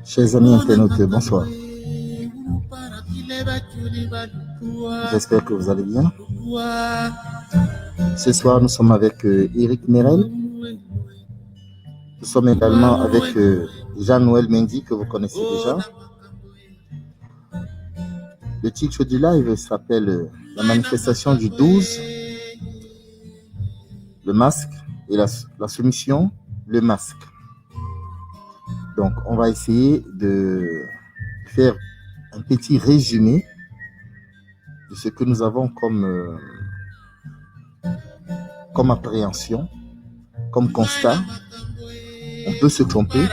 Chers amis internautes, bonsoir. J'espère que vous allez bien. Ce soir, nous sommes avec Eric Merel. Nous sommes également avec Jean-Noël Mendy, que vous connaissez déjà. Le titre du live s'appelle La manifestation du 12, le masque et la soumission, le masque. Donc, on va essayer de faire un petit résumé de ce que nous avons comme appréhension, comme constat. On peut se tromper,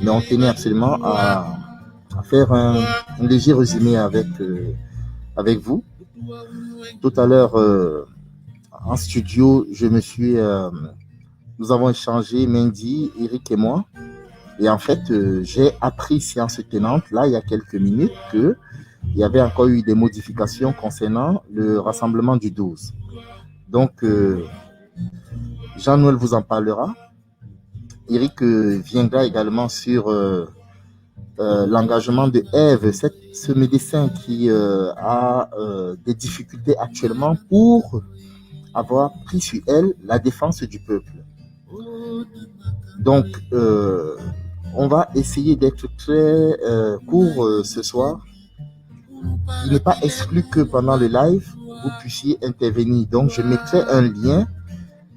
mais on tenait absolument à faire un léger résumé avec vous. Tout à l'heure, en studio, nous avons échangé, Mendy, Eric et moi. Et en fait, j'ai appris séance tenante, là, il y a quelques minutes, qu'il y avait encore eu des modifications concernant le rassemblement du 12. Donc, Jean-Noël vous en parlera. Eric viendra également sur l'engagement de Ève, ce médecin qui a des difficultés actuellement pour avoir pris sur elle la défense du peuple. Donc, on va essayer d'être très court ce soir. Il n'est pas exclu que pendant le live, vous puissiez intervenir. Donc, je mettrai un lien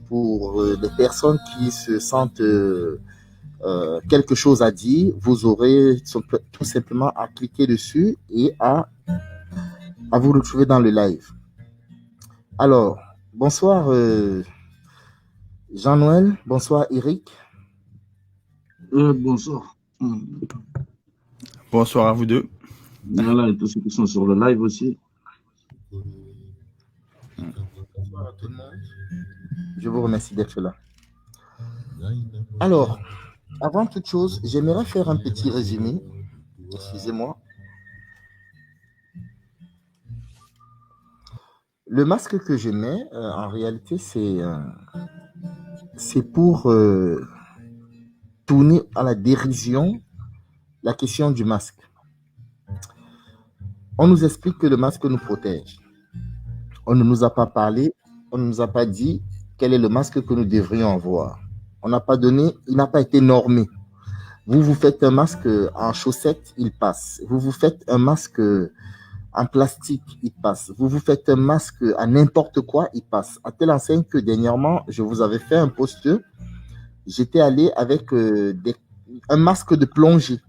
pour les personnes qui se sentent quelque chose à dire. Vous aurez tout simplement à cliquer dessus et à vous retrouver dans le live. Alors, bonsoir Jean-Noël, bonsoir Eric. Bonsoir. Bonsoir à vous deux. Voilà, et tous ceux qui sont sur le live aussi. Bonsoir à tout le monde. Je vous remercie d'être là. Alors, avant toute chose, j'aimerais faire un petit résumé. Excusez-moi. Le masque que je mets, en réalité, c'est pour tourner à la dérision la question du masque. On nous explique que le masque nous protège. On ne nous a pas parlé, on ne nous a pas dit quel est le masque que nous devrions avoir. On n'a pas donné, il n'a pas été normé. Vous faites un masque en chaussettes, il passe. Vous faites un masque en plastique, il passe. Vous faites un masque à n'importe quoi, il passe. À telle enseigne que dernièrement, je vous avais fait un post. J'étais allé avec un masque de plongée.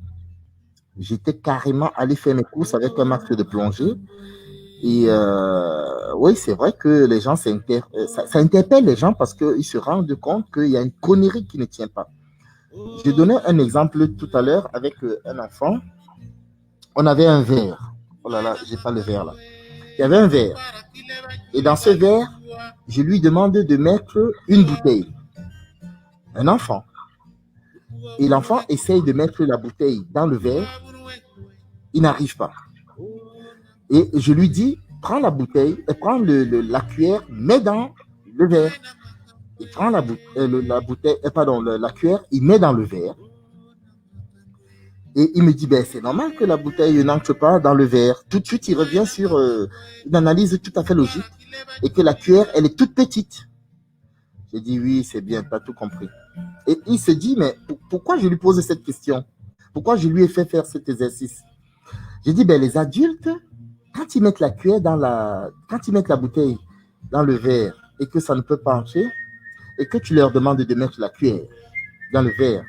J'étais carrément allé faire mes courses avec un masque de plongée. Et oui, c'est vrai que les gens ça interpelle les gens parce qu'ils se rendent compte qu'il y a une connerie qui ne tient pas. Je donnais un exemple tout à l'heure avec un enfant. On avait un verre. Oh là là, j'ai pas le verre là. Il y avait un verre. Et dans ce verre, je lui demande de mettre une bouteille. Un enfant. Et l'enfant essaye de mettre la bouteille dans le verre. Il n'arrive pas. Et je lui dis, prends la bouteille, prends la cuillère, mets dans le verre. Il prend la bouteille, la cuillère, il met dans le verre. Et il me dit, ben, c'est normal que la bouteille n'entre pas dans le verre. Tout de suite, il revient sur une analyse tout à fait logique et que la cuillère, elle est toute petite. J'ai dit, oui, c'est bien, tu as tout compris. Et il se dit, mais pourquoi je lui pose cette question? Pourquoi je lui ai fait faire cet exercice? J'ai dit, ben, les adultes, quand ils mettent la cuillère quand ils mettent la bouteille dans le verre et que ça ne peut pas entrer, et que tu leur demandes de mettre la cuillère dans le verre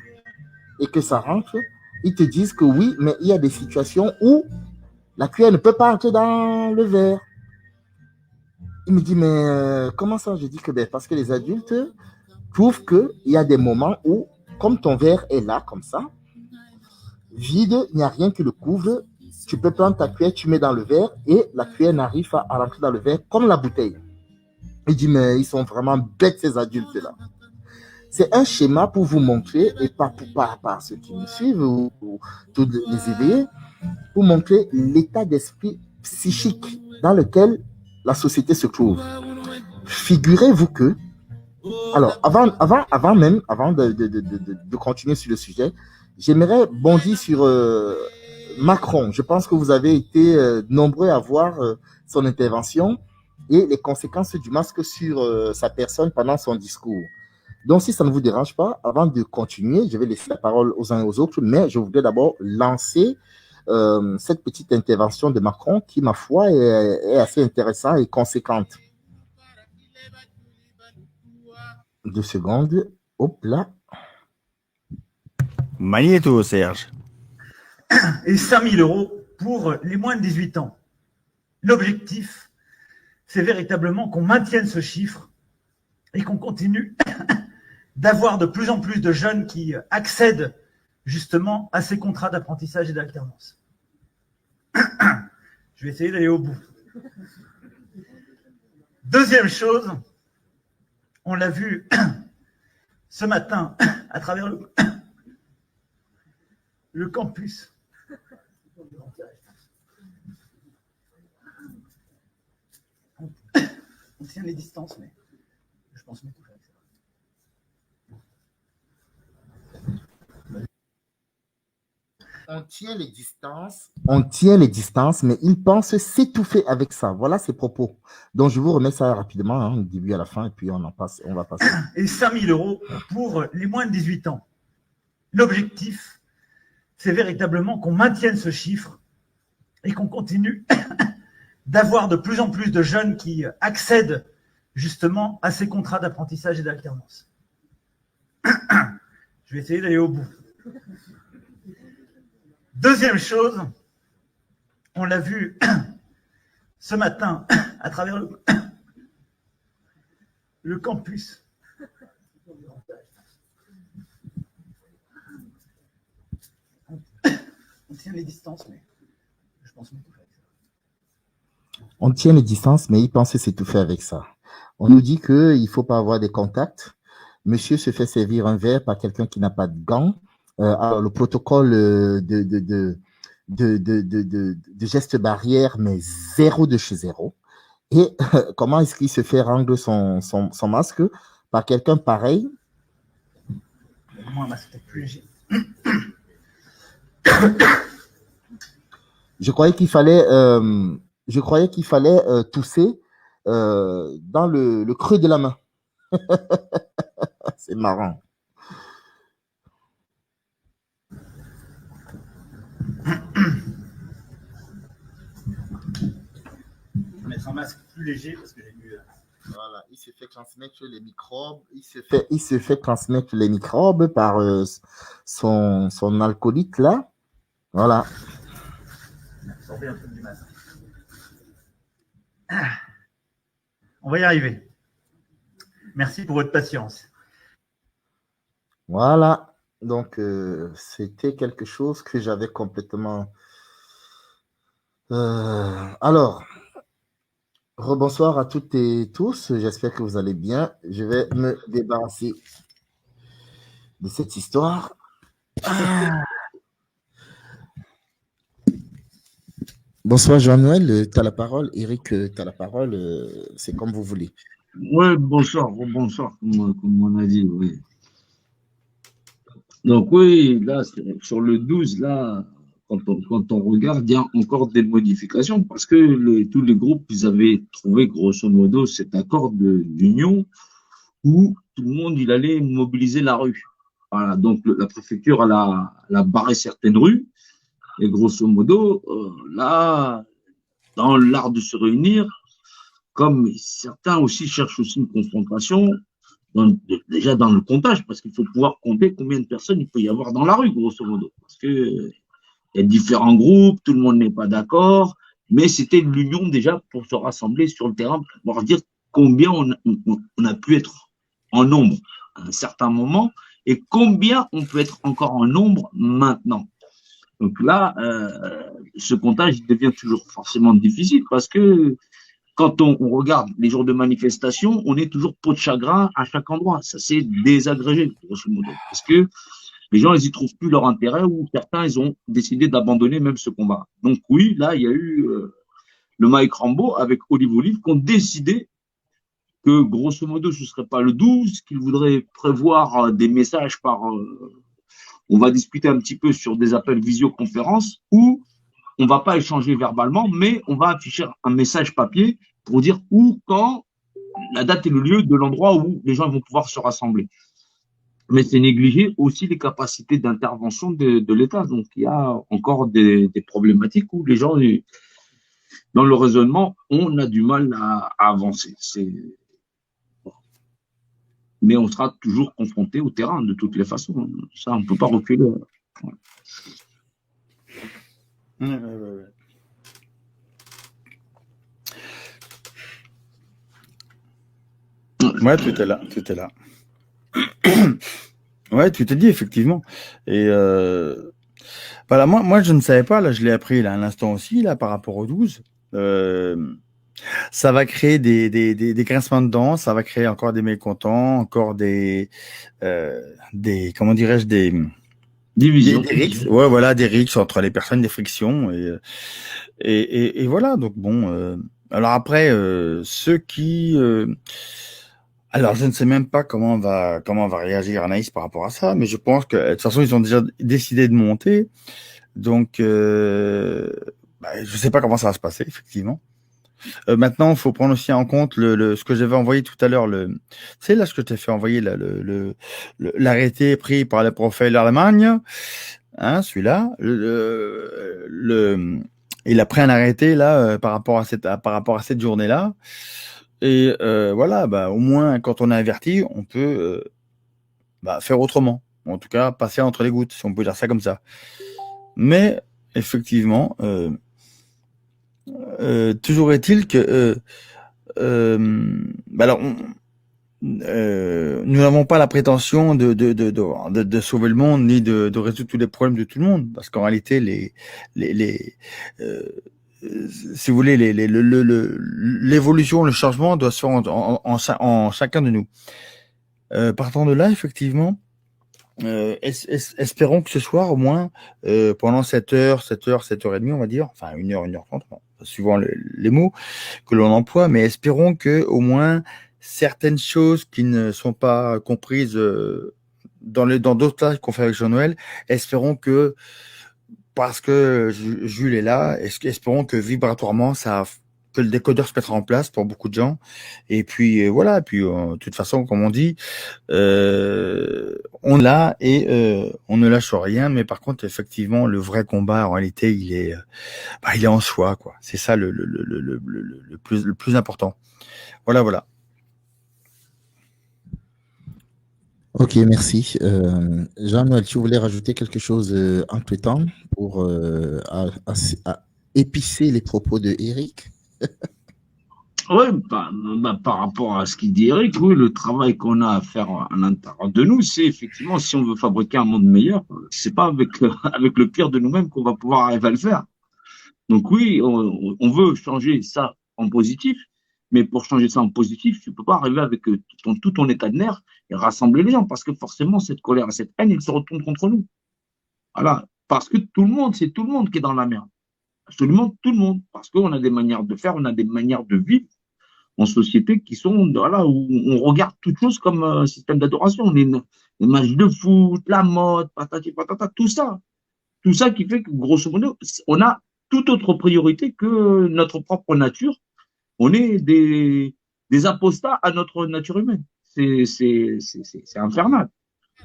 et que ça rentre, ils te disent que oui, mais il y a des situations où la cuillère ne peut pas entrer dans le verre. Il me dit, mais comment ça? Je dis que ben, parce que les adultes trouvent qu'il y a des moments où, comme ton verre est là, comme ça, vide, il n'y a rien qui le couvre, tu peux prendre ta cuillère, tu mets dans le verre et la cuillère n'arrive pas à rentrer dans le verre comme la bouteille. Il dit, mais ils sont vraiment bêtes ces adultes-là. C'est un schéma pour vous montrer, et pas par ceux qui me suivent ou tous les éveillés, pour montrer l'état d'esprit psychique dans lequel la société se trouve. Figurez-vous que, alors, avant de continuer sur le sujet, j'aimerais bondir sur Macron. Je pense que vous avez été nombreux à voir son intervention et les conséquences du masque sur sa personne pendant son discours. Donc, si ça ne vous dérange pas, avant de continuer, je vais laisser la parole aux uns et aux autres, mais je voudrais d'abord lancer cette petite intervention de Macron qui, ma foi, est assez intéressante et conséquente. 2 secondes. Hop là. Magnéto, Serge. Et 5 000 € pour les moins de 18 ans. L'objectif, c'est véritablement qu'on maintienne ce chiffre et qu'on continue d'avoir de plus en plus de jeunes qui accèdent justement à ces contrats d'apprentissage et d'alternance. Je vais essayer d'aller au bout. Deuxième chose, on l'a vu ce matin à travers le campus. On tient les distances, mais je pense que on tient les distances, mais il pense s'étouffer avec ça. Voilà ses propos. Donc, je vous remets ça rapidement, hein, du début à la fin, et puis on va passer. Et 5 000 € pour les moins de 18 ans. L'objectif, c'est véritablement qu'on maintienne ce chiffre et qu'on continue d'avoir de plus en plus de jeunes qui accèdent justement à ces contrats d'apprentissage et d'alternance. Je vais essayer d'aller au bout. Deuxième chose, on l'a vu ce matin à travers le campus. On tient les distances, mais je pense m'étouffer avec ça. On tient les distances, mais il pense s'étouffer avec ça. On nous dit qu'il ne faut pas avoir des contacts. Monsieur se fait servir un verre par quelqu'un qui n'a pas de gants. Alors, le protocole de gestes barrières, mais zéro de chez zéro. Et comment est-ce qu'il se fait rendre son masque par quelqu'un pareil? Moi, un masque peut-être plus léger. Je croyais qu'il fallait tousser dans le creux de la main. C'est marrant. Mettre un masque plus léger parce que j'ai vu. Voilà, il se fait transmettre les microbes. Il se fait transmettre les microbes par son alcoolique là. Voilà. Sortez un peu du masque. On va y arriver. Merci pour votre patience. Voilà. Donc, c'était quelque chose que j'avais complètement... Alors, Rebonsoir à toutes et tous. J'espère que vous allez bien. Je vais me débarrasser de cette histoire. Ah. Bonsoir Jean-Noël, tu as la parole. Eric, tu as la parole. C'est comme vous voulez. Ouais, bonsoir, bonsoir, comme on a dit, oui. Donc oui, là, sur le 12, là, quand on regarde, il y a encore des modifications parce que tous les groupes, ils avaient trouvé grosso modo cet accord d'union où tout le monde, il allait mobiliser la rue. Voilà, donc la préfecture, elle a barré certaines rues et grosso modo, là, dans l'art de se réunir, comme certains aussi cherchent aussi une confrontation, déjà dans le comptage, parce qu'il faut pouvoir compter combien de personnes il peut y avoir dans la rue, grosso modo. Parce que il y a différents groupes, tout le monde n'est pas d'accord, mais c'était l'union déjà pour se rassembler sur le terrain, pour pouvoir dire combien on a pu être en nombre à un certain moment et combien on peut être encore en nombre maintenant. Donc là, ce comptage devient toujours forcément difficile parce que quand on regarde les jours de manifestation, on est toujours peau de chagrin à chaque endroit. Ça s'est désagrégé, grosso modo. Parce que les gens, ils y trouvent plus leur intérêt ou certains, ils ont décidé d'abandonner même ce combat. Donc oui, là, il y a eu le Mike Rambo avec Olive Olive qui ont décidé que grosso modo, ce serait pas le 12, qu'ils voudraient prévoir des messages on va discuter un petit peu sur des appels visioconférence où on va pas échanger verbalement, mais on va afficher un message papier pour dire où, quand, la date et le lieu de l'endroit où les gens vont pouvoir se rassembler. Mais c'est négliger aussi les capacités d'intervention de l'État. Donc, il y a encore des problématiques où les gens, dans le raisonnement, on a du mal à avancer. Mais on sera toujours confronté au terrain de toutes les façons. Ça, on ne peut pas reculer. Ouais. Ouais, tout est là, tout est là. Ouais, tu t'es dit effectivement. Et voilà, moi je ne savais pas, là je l'ai appris là à l'instant aussi, là par rapport au 12. Ça va créer des grincements de dents, ça va créer encore des mécontents, encore comment dirais-je, Division. des rixes. Ouais, voilà, des rixes entre les personnes, des frictions et voilà. Donc bon, alors après ceux qui alors, je ne sais même pas comment va réagir Anaïs par rapport à ça, mais je pense que de toute façon, ils ont déjà décidé de monter. Donc, je sais pas comment ça va se passer, effectivement. Maintenant, il faut prendre aussi en compte ce que j'avais envoyé tout à l'heure. Tu sais, là, ce que je t'ai fait envoyer, là, l'arrêté pris par le préfet d'Allemagne, hein, celui-là. Il a pris un arrêté, là, par rapport à cette journée-là. Et voilà, au moins, quand on est averti, on peut faire autrement. En tout cas, passer entre les gouttes, si on peut dire ça comme ça. Mais, effectivement, toujours est-il que alors, nous n'avons pas la prétention de sauver le monde ni de résoudre tous les problèmes de tout le monde, parce qu'en réalité, si vous voulez, l'évolution, le changement doit se faire en chacun de nous. Partant de là, effectivement, espérons que ce soir, au moins, pendant 7h30, on va dire, enfin 1h30, suivant les mots que l'on emploie, mais espérons que au moins certaines choses qui ne sont pas comprises dans d'autres tâches qu'on fait avec Jean-Noël, espérons que, parce que Jules est là, espérons que vibratoirement que le décodeur se mettra en place pour beaucoup de gens. Et puis voilà, puis de toute façon, comme on dit, on est là et on ne lâche rien. Mais par contre, effectivement, le vrai combat, en réalité, il est en soi, quoi. C'est ça le plus important. Voilà. Ok, merci. Jean-Noël, tu voulais rajouter quelque chose entre-temps pour à épicer les propos de Eric? Oui, par rapport à ce qu'il dit Eric, oui, le travail qu'on a à faire à l'intérieur de nous, c'est effectivement, si on veut fabriquer un monde meilleur, c'est pas avec le pire de nous-mêmes qu'on va pouvoir arriver à le faire. Donc oui, on veut changer ça en positif, Mais pour changer ça en positif, tu peux pas arriver avec tout ton état de nerfs et rassembler les gens parce que forcément, cette colère et cette haine, ils se retournent contre nous. Voilà. Parce que tout le monde, c'est tout le monde qui est dans la merde. Absolument tout le monde. Parce qu'on a des manières de faire, on a des manières de vivre en société qui sont, voilà, où on regarde toute chose comme un système d'adoration. Les matchs de foot, la mode, patati patata, tout ça. Tout ça qui fait que, grosso modo, on a toute autre priorité que notre propre nature. On est des apostats à notre nature humaine. C'est infernal.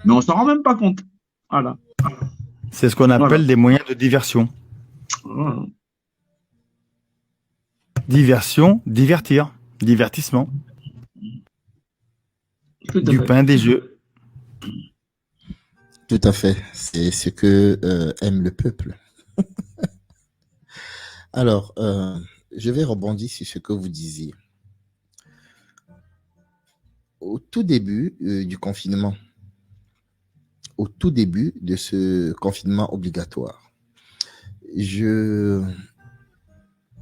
Mais on s'en rend même pas compte. Voilà. C'est ce qu'on Voilà. appelle des moyens de diversion. Voilà. Diversion, divertir, divertissement, Tout à du fait. pain, des jeux. Tout à fait. C'est ce que aime le peuple. Alors, je vais rebondir sur ce que vous disiez. Au tout début du confinement, au tout début de ce confinement obligatoire,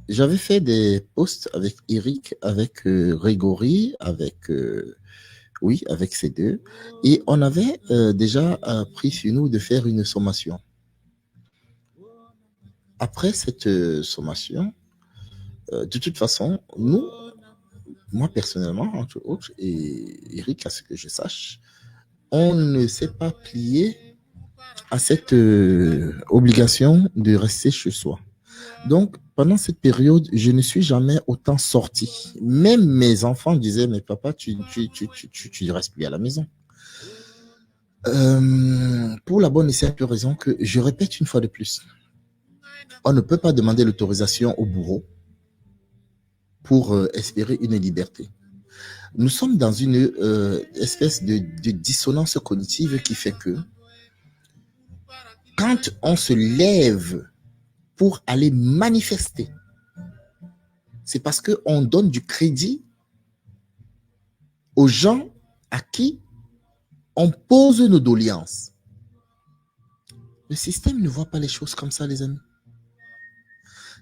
j'avais fait des posts avec Eric, avec Grégory, avec ces deux, et on avait déjà pris sur nous de faire une sommation. Après cette sommation, de toute façon, moi personnellement, entre autres, et Eric, à ce que je sache, on ne s'est pas plié à cette obligation de rester chez soi. Donc, pendant cette période, je ne suis jamais autant sorti. Même mes enfants disaient, mais papa, tu ne restes plus à la maison. Pour la bonne et simple raison que, je répète une fois de plus, on ne peut pas demander l'autorisation au bourreau pour espérer une liberté. Nous sommes dans une espèce de dissonance cognitive qui fait que quand on se lève pour aller manifester, c'est parce qu'on donne du crédit aux gens à qui on pose nos doléances. Le système ne voit pas les choses comme ça, les amis.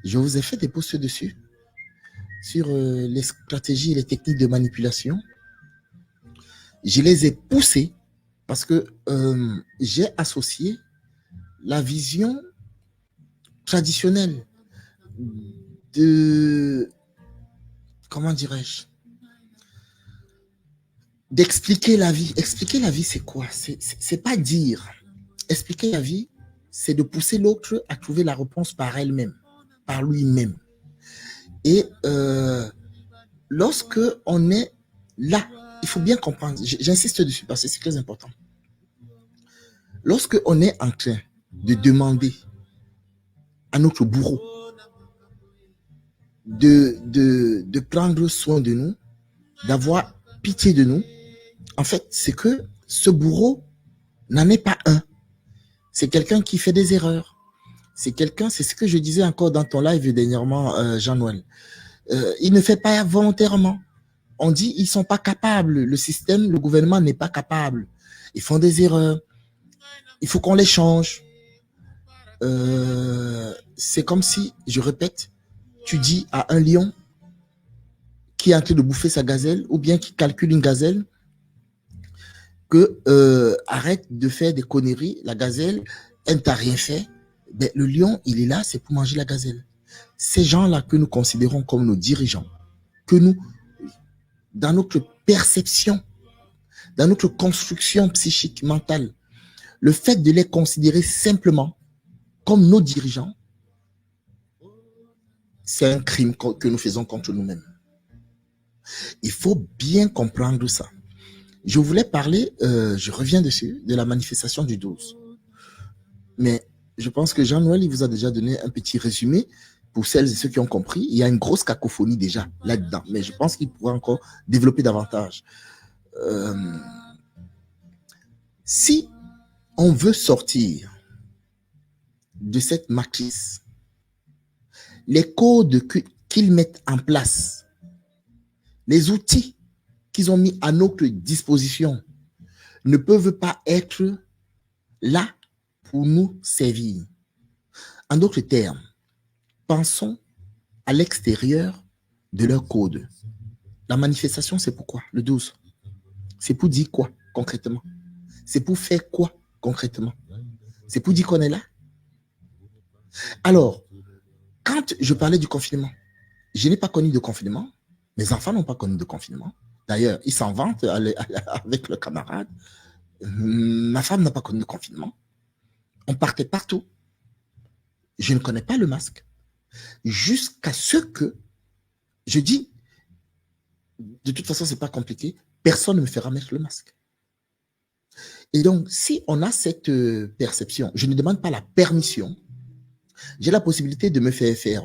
Je vous ai fait des posts dessus, sur les stratégies et les techniques de manipulation. Je les ai poussés parce que j'ai associé la vision traditionnelle de, comment dirais-je, d'expliquer la vie. Expliquer la vie, c'est quoi? C'est pas dire. Expliquer la vie, c'est de pousser l'autre à trouver la réponse par elle-même, par lui-même. Et lorsque on est là, il faut bien comprendre, j'insiste dessus parce que c'est très important. Lorsque on est en train de demander à notre bourreau de prendre soin de nous, d'avoir pitié de nous, en fait, c'est que ce bourreau n'en est pas un. C'est quelqu'un qui fait des erreurs. C'est ce que je disais encore dans ton live dernièrement, Jean-Noël. Il ne fait pas volontairement. On dit ils sont pas capables. Le système, le gouvernement n'est pas capable. Ils font des erreurs. Il faut qu'on les change. C'est comme si, je répète, tu dis à un lion qui est en train de bouffer sa gazelle ou bien qui calcule une gazelle que arrête de faire des conneries. La gazelle, elle ne t'a rien fait. Ben, le lion, il est là, c'est pour manger la gazelle. Ces gens-là que nous considérons comme nos dirigeants, que nous, dans notre perception, dans notre construction psychique, mentale, le fait de les considérer simplement comme nos dirigeants, c'est un crime que nous faisons contre nous-mêmes. Il faut bien comprendre ça. Je voulais parler, je reviens dessus, de la manifestation du 12. Mais je pense que Jean-Noël, il vous a déjà donné un petit résumé. Pour celles et ceux qui ont compris, il y a une grosse cacophonie déjà là-dedans. Mais je pense qu'il pourra encore développer davantage. Si on veut sortir de cette matrice, les codes qu'ils mettent en place, les outils qu'ils ont mis à notre disposition ne peuvent pas être là pour nous servir. En d'autres termes, pensons à l'extérieur de leur code. La manifestation, c'est pourquoi? Le 12. C'est pour dire quoi concrètement? C'est pour faire quoi concrètement? C'est pour dire qu'on est là? Alors, quand je parlais du confinement, je n'ai pas connu de confinement. Mes enfants n'ont pas connu de confinement. D'ailleurs, ils s'en vantent avec leurs camarades. Ma femme n'a pas connu de confinement. On partait partout. Je ne connais pas le masque. Jusqu'à ce que je dis, de toute façon, c'est pas compliqué. Personne ne me fera mettre le masque. Et donc, si on a cette perception, je ne demande pas la permission. J'ai la possibilité de me faire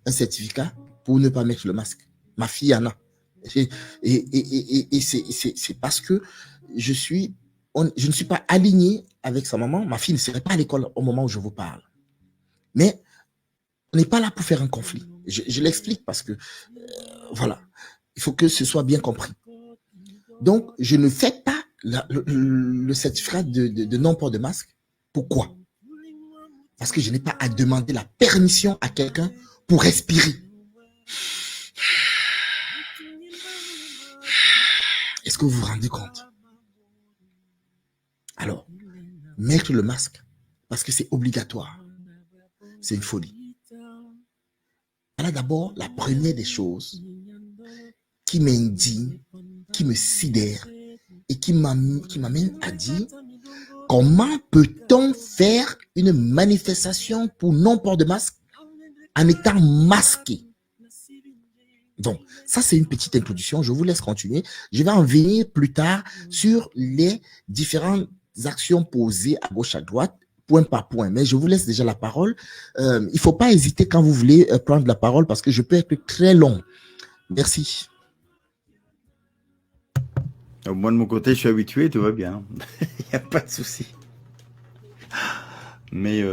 un certificat pour ne pas mettre le masque. Ma fille en a. Et c'est parce que je ne suis pas aligné avec sa maman. Ma fille ne serait pas à l'école au moment où je vous parle. Mais on n'est pas là pour faire un conflit. Je l'explique parce que, voilà, il faut que ce soit bien compris. Donc, je ne fais pas le certificat de non-port de masque. Pourquoi? Parce que je n'ai pas à demander la permission à quelqu'un pour respirer. Est-ce que vous vous rendez compte? Alors, mettre le masque, parce que c'est obligatoire, c'est une folie. Voilà d'abord la première des choses qui m'indigne, qui me sidère et qui m'amène à dire comment peut-on faire une manifestation pour non-port de masque en étant masqué? Donc, ça, c'est une petite introduction. Je vous laisse continuer. Je vais en venir plus tard sur les différentes actions posées à gauche, à droite, point par point. Mais je vous laisse déjà la parole. Il ne faut pas hésiter quand vous voulez prendre la parole parce que je peux être très long. Merci. Moi, de mon côté, je suis habitué, tout va bien. Il n'y a pas de souci. Mais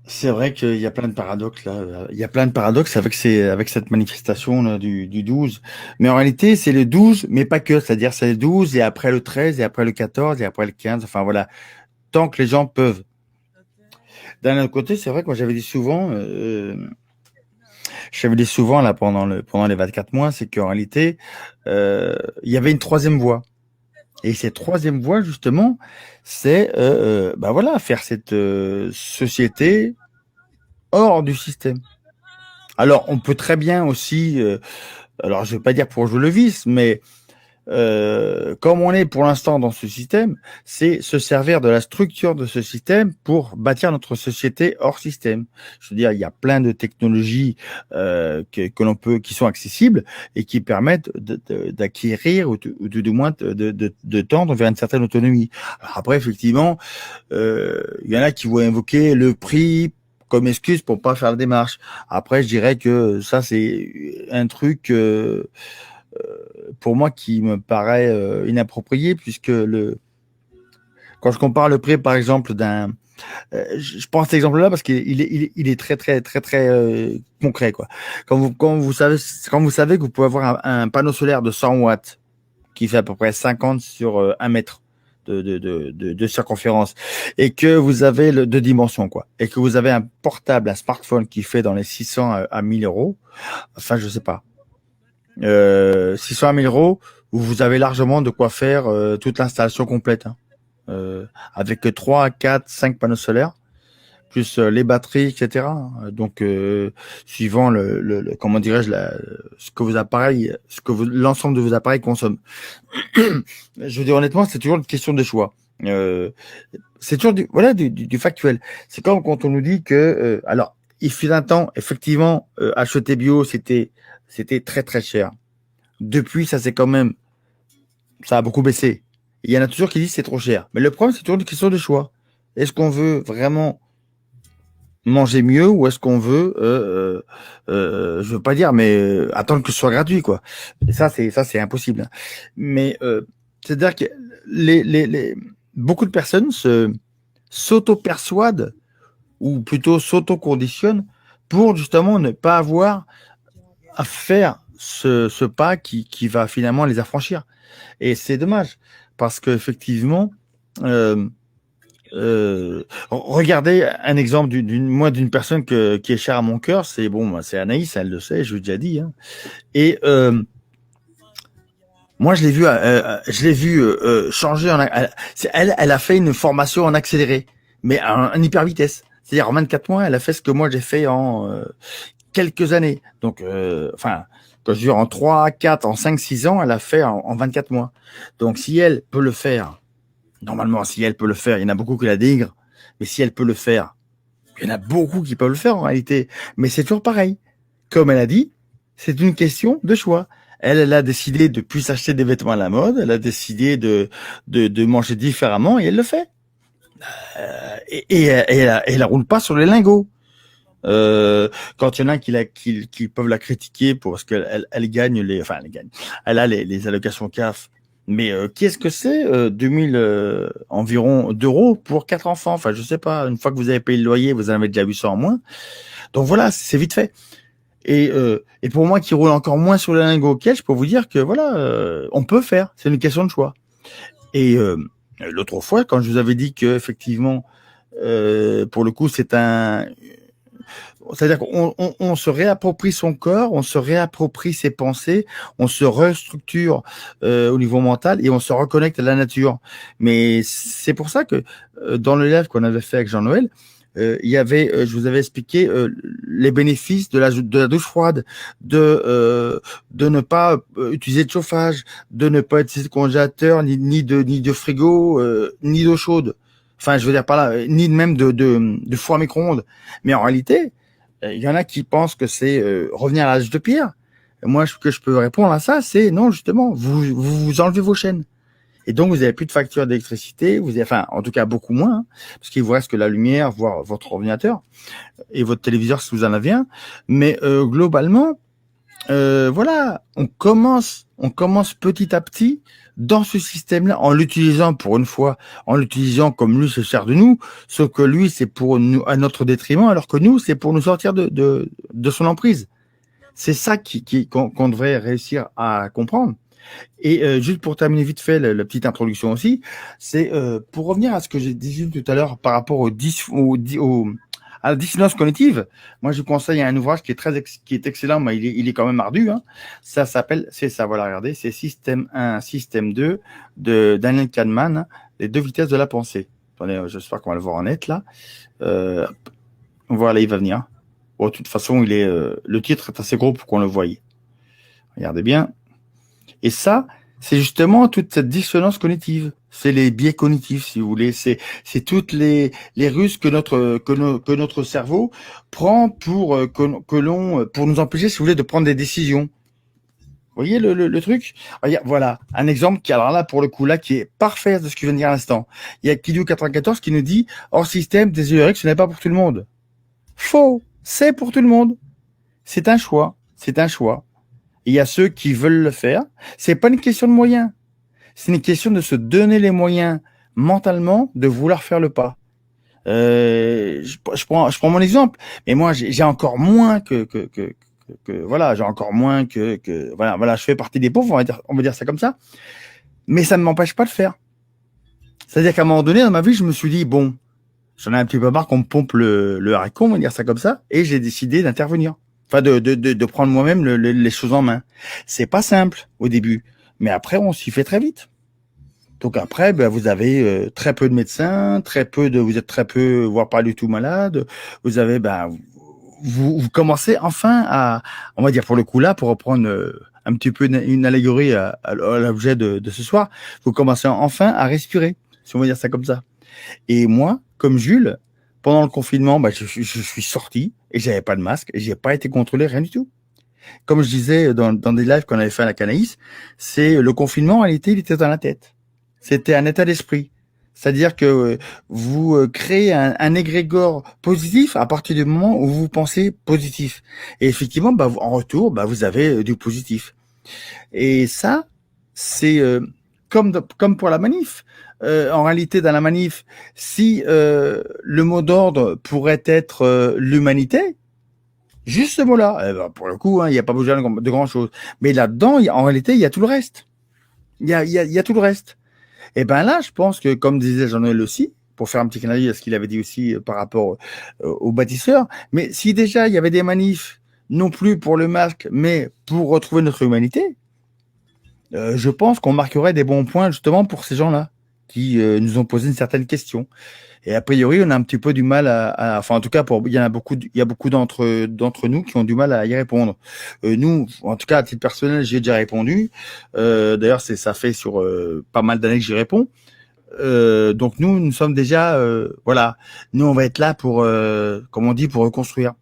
c'est vrai qu'il y a plein de paradoxes là. Il y a plein de paradoxes avec cette manifestation là, du 12. Mais en réalité, c'est le 12, mais pas que. C'est-à-dire, c'est le 12 et après le 13 et après le 14 et après le 15. Enfin voilà, tant que les gens peuvent. D'un autre côté, c'est vrai que moi j'avais dit souvent là pendant les 24 mois, c'est qu'en réalité, il y avait une troisième voie. Et cette troisième voie, justement, c'est voilà, faire cette société hors du système. Alors, on peut très bien aussi, alors je ne vais pas dire pour jouer le vice, mais comme on est pour l'instant dans ce système, c'est se servir de la structure de ce système pour bâtir notre société hors système. Je veux dire, il y a plein de technologies que l'on peut, qui sont accessibles et qui permettent d'acquérir ou du moins de tendre vers une certaine autonomie. Alors après, effectivement, il y en a qui vont invoquer le prix comme excuse pour pas faire la démarche. Après, je dirais que ça, c'est un truc pour moi qui me paraît inapproprié, puisque quand je compare le prix, par exemple, d'un je prends cet exemple-là parce qu'il est très concret, quoi. Quand vous savez que vous pouvez avoir un panneau solaire de 100 watts qui fait à peu près 50 sur 1 mètre de circonférence, et que vous avez deux dimensions, quoi, et que vous avez un portable, un smartphone qui fait dans les 600 à 1000 euros, enfin, je sais pas. 600 à 1000 euros, vous avez largement de quoi faire toute l'installation complète, hein. Avec 3, 4, 5 panneaux solaires, plus les batteries, etc. Donc, suivant comment dirais-je, l'ensemble de vos appareils consomment. Je veux dire, honnêtement, c'est toujours une question de choix. C'est toujours du factuel. C'est comme quand on nous dit que, alors, il fut un temps, effectivement, acheter bio, c'était très cher. Depuis, ça a beaucoup baissé. Il y en a toujours qui disent c'est trop cher. Mais le problème, c'est toujours une question de choix. Est-ce qu'on veut vraiment manger mieux ou est-ce qu'on veut, je veux pas dire, mais attendre que ce soit gratuit, quoi. Et ça, c'est impossible. Mais c'est-à-dire que beaucoup de personnes s'auto-persuadent ou plutôt s'auto-conditionnent pour justement ne pas avoir à faire ce pas qui va finalement les affranchir. Et c'est dommage parce que effectivement, Regardez un exemple d'une personne qui est chère à mon cœur, c'est Anaïs, elle le sait, je l'ai déjà dit. Hein. Et moi, je l'ai vu changer. Elle a fait une formation en accéléré, mais en hyper vitesse. C'est-à-dire en 24 mois, elle a fait ce que moi j'ai fait en quelques années. Donc, quand je dis en 3, 4, en 5, 6 ans, elle a fait en 24 mois. Donc, si elle peut le faire, normalement, si elle peut le faire, il y en a beaucoup qui la dénigrent, mais si elle peut le faire, il y en a beaucoup qui peuvent le faire en réalité. Mais c'est toujours pareil. Comme elle a dit, c'est une question de choix. Elle a décidé de plus acheter des vêtements à la mode, elle a décidé de manger différemment et elle le fait. Et elle roule pas sur les lingots. Quand il y en a qui peuvent la critiquer parce qu'elle gagne elle a les allocations CAF. Mais qu'est-ce que c'est 2000 environ d'euros pour 4 enfants? Enfin, je sais pas. Une fois que vous avez payé le loyer, vous en avez déjà 800 en moins. Donc voilà, c'est vite fait. Et pour moi qui roule encore moins sur les lingots qu'elle, je peux vous dire que voilà, on peut faire. C'est une question de choix. Et l'autre fois, quand je vous avais dit que effectivement, pour le coup, c'est-à-dire qu'on se réapproprie son corps, on se réapproprie ses pensées, on se restructure au niveau mental et on se reconnecte à la nature. Mais c'est pour ça que dans le live qu'on avait fait avec Jean-Noël, il y avait, je vous avais expliqué les bénéfices de la douche froide, de ne pas utiliser de chauffage, de ne pas utiliser de congélateur, ni de frigo, ni d'eau chaude. Enfin, je veux dire par là, ni même de four à micro-ondes. Mais en réalité, il y en a qui pensent que c'est revenir à l'âge de pierre. Moi, ce que je peux répondre à ça, c'est non, justement, vous enlevez vos chaînes. Et donc, vous n'avez plus de facture d'électricité, en tout cas, beaucoup moins, hein, parce qu'il vous reste que la lumière, voire votre ordinateur et votre téléviseur si vous en avez un. Mais globalement, voilà, on commence petit à petit dans ce système-là, en l'utilisant pour une fois, en l'utilisant comme lui se sert de nous, sauf que lui, c'est pour nous, à notre détriment, alors que nous, c'est pour nous sortir de son emprise. C'est ça qu'on devrait réussir à comprendre. Et juste pour terminer vite fait la petite introduction aussi, c'est pour revenir à ce que j'ai dit tout à l'heure par rapport à la dissonance cognitive. Moi, je vous conseille un ouvrage qui est excellent, mais il est quand même ardu. Hein. Ça s'appelle, voilà, regardez, c'est Système 1, Système 2 de Daniel Kahneman, hein, les 2 vitesses de la pensée. Attendez, j'espère qu'on va le voir en net là. Voilà, il va venir. Bon, de toute façon, le titre est assez gros pour qu'on le voie. Regardez bien. Et ça, c'est justement toute cette dissonance cognitive. C'est les biais cognitifs, si vous voulez. C'est toutes les ruses que notre cerveau prend pour nous empêcher, si vous voulez, de prendre des décisions. Vous voyez le truc? Voilà, un exemple alors là, pour le coup, là, qui est parfait de ce que je viens de dire à l'instant. Il y a Kidou94 qui nous dit, hors système, désolé, ce n'est pas pour tout le monde. Faux! C'est pour tout le monde. C'est un choix. C'est un choix. Il y a ceux qui veulent le faire. C'est pas une question de moyens. C'est une question de se donner les moyens mentalement de vouloir faire le pas. Je prends mon exemple. Mais moi, j'ai encore moins voilà, j'ai encore moins voilà, je fais partie des pauvres, on va dire ça comme ça. Mais ça ne m'empêche pas de faire. C'est-à-dire qu'à un moment donné, dans ma vie, je me suis dit, bon, j'en ai un petit peu marre qu'on me pompe le haricot, on va dire ça comme ça, et j'ai décidé d'intervenir. Enfin, de prendre moi-même les choses en main. C'est pas simple au début, mais après, on s'y fait très vite. Donc après, vous avez très peu de médecins, vous êtes très peu, voire pas du tout malade. Vous avez, vous commencez enfin à, on va dire pour le coup là, pour reprendre un petit peu une allégorie à l'objet de ce soir, vous commencez enfin à respirer, si on va dire ça comme ça. Et moi, comme Jules, pendant le confinement, je suis sorti et j'avais pas de masque et j'ai pas été contrôlé, rien du tout. Comme je disais dans des lives qu'on avait fait à la Canaïs, c'est le confinement, en réalité, il était dans la tête. C'était un état d'esprit. C'est-à-dire que vous créez un égrégore positif à partir du moment où vous pensez positif. Et effectivement, en retour, vous avez du positif. Et ça, c'est comme pour la manif. En réalité, dans la manif, si le mot d'ordre pourrait être l'humanité, juste ce mot-là, pour le coup, il n'y a pas besoin de grand-chose. Mais là-dedans, en réalité, il y a tout le reste. Il y a tout le reste. Et là, je pense que, comme disait Jean-Noël aussi, pour faire un petit clin d'œil à ce qu'il avait dit aussi par rapport aux bâtisseurs. Mais si déjà il y avait des manifs, non plus pour le masque, mais pour retrouver notre humanité, je pense qu'on marquerait des bons points justement pour ces gens-là qui nous ont posé une certaine question. Et a priori, on a un petit peu du mal enfin, en tout cas, il y a beaucoup d'entre nous qui ont du mal à y répondre. Nous, en tout cas, à titre personnel, j'ai déjà répondu. D'ailleurs, ça fait sur pas mal d'années que j'y réponds. Donc nous sommes déjà, voilà. Nous, on va être là pour, comme on dit, pour reconstruire.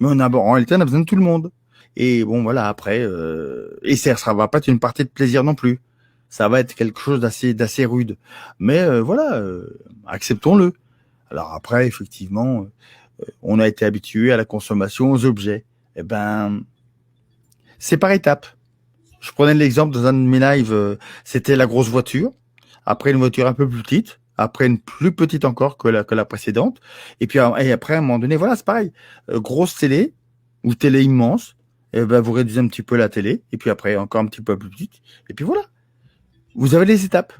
Mais en réalité, on a besoin de tout le monde. Et bon, voilà, après, et ça va pas être une partie de plaisir non plus. Ça va être quelque chose d'assez rude. Mais voilà, acceptons-le. Alors après, effectivement, on a été habitué à la consommation, aux objets. Eh ben, c'est par étapes. Je prenais l'exemple dans un de mes lives, c'était la grosse voiture. Après, une voiture un peu plus petite. Après, une plus petite encore que la précédente. Et puis, et après, à un moment donné, voilà, c'est pareil. Grosse télé ou télé immense. Et ben, vous réduisez un petit peu la télé. Et puis après, encore un petit peu plus petite. Et puis voilà. Vous avez les étapes.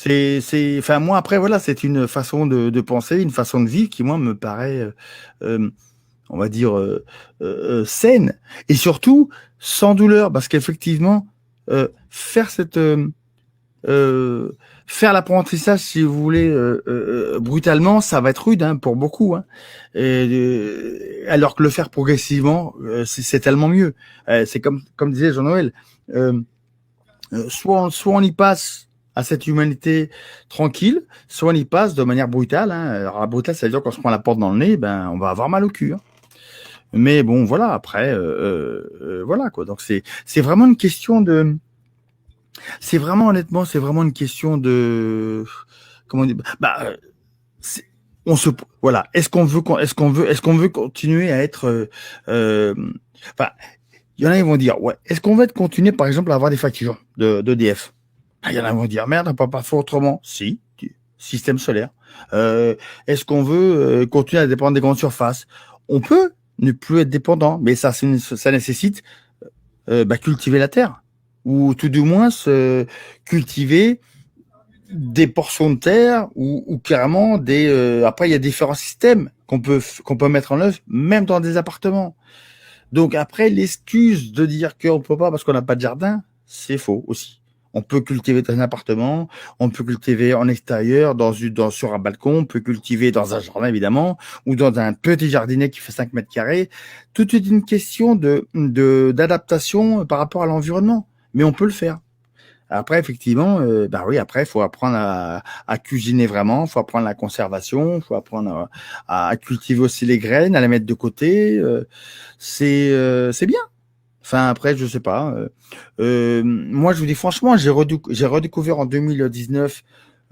Enfin, moi, après, voilà, c'est une façon de penser, une façon de vivre qui, moi, me paraît, on va dire, saine. Et surtout, sans douleur. Parce qu'effectivement, faire faire l'apprentissage, si vous voulez, brutalement, ça va être rude hein, pour beaucoup. Hein. Alors que le faire progressivement, c'est tellement mieux. C'est comme disait Jean-Noël, soit on y passe à cette humanité tranquille, soit on y passe de manière brutale. Hein. Alors, la brutale, ça veut dire qu'on se prend la porte dans le nez, ben, on va avoir mal au cul. Hein. Mais bon, voilà, après, voilà, quoi. Donc, c'est vraiment une question de... C'est vraiment une question de... Comment dire voilà. Est-ce qu'on veut continuer à être... Enfin, il y en a qui vont dire, ouais, est-ce qu'on va continuer, par exemple, à avoir des factures d'EDF? Il y en a qui vont dire, merde, on peut pas faire autrement. Si, système solaire. Est-ce qu'on veut continuer à dépendre des grandes surfaces? On peut ne plus être dépendant, mais ça nécessite cultiver la terre. Ou tout du moins cultiver des portions de terre ou carrément après, il y a différents systèmes qu'on peut mettre en œuvre, même dans des appartements. Donc après, l'excuse de dire qu'on peut pas parce qu'on n'a pas de jardin, c'est faux aussi. On peut cultiver dans un appartement, on peut cultiver en extérieur, sur un balcon, on peut cultiver dans un jardin évidemment, ou dans un petit jardinet qui fait 5 mètres carrés. Tout est une question d'adaptation par rapport à l'environnement, mais on peut le faire. Après, effectivement, oui, après, il faut apprendre à cuisiner vraiment, il faut apprendre la conservation, il faut apprendre à cultiver aussi les graines, à les mettre de côté. C'est bien. Enfin, après, je sais pas. Moi, je vous dis franchement, j'ai redécouvert en 2019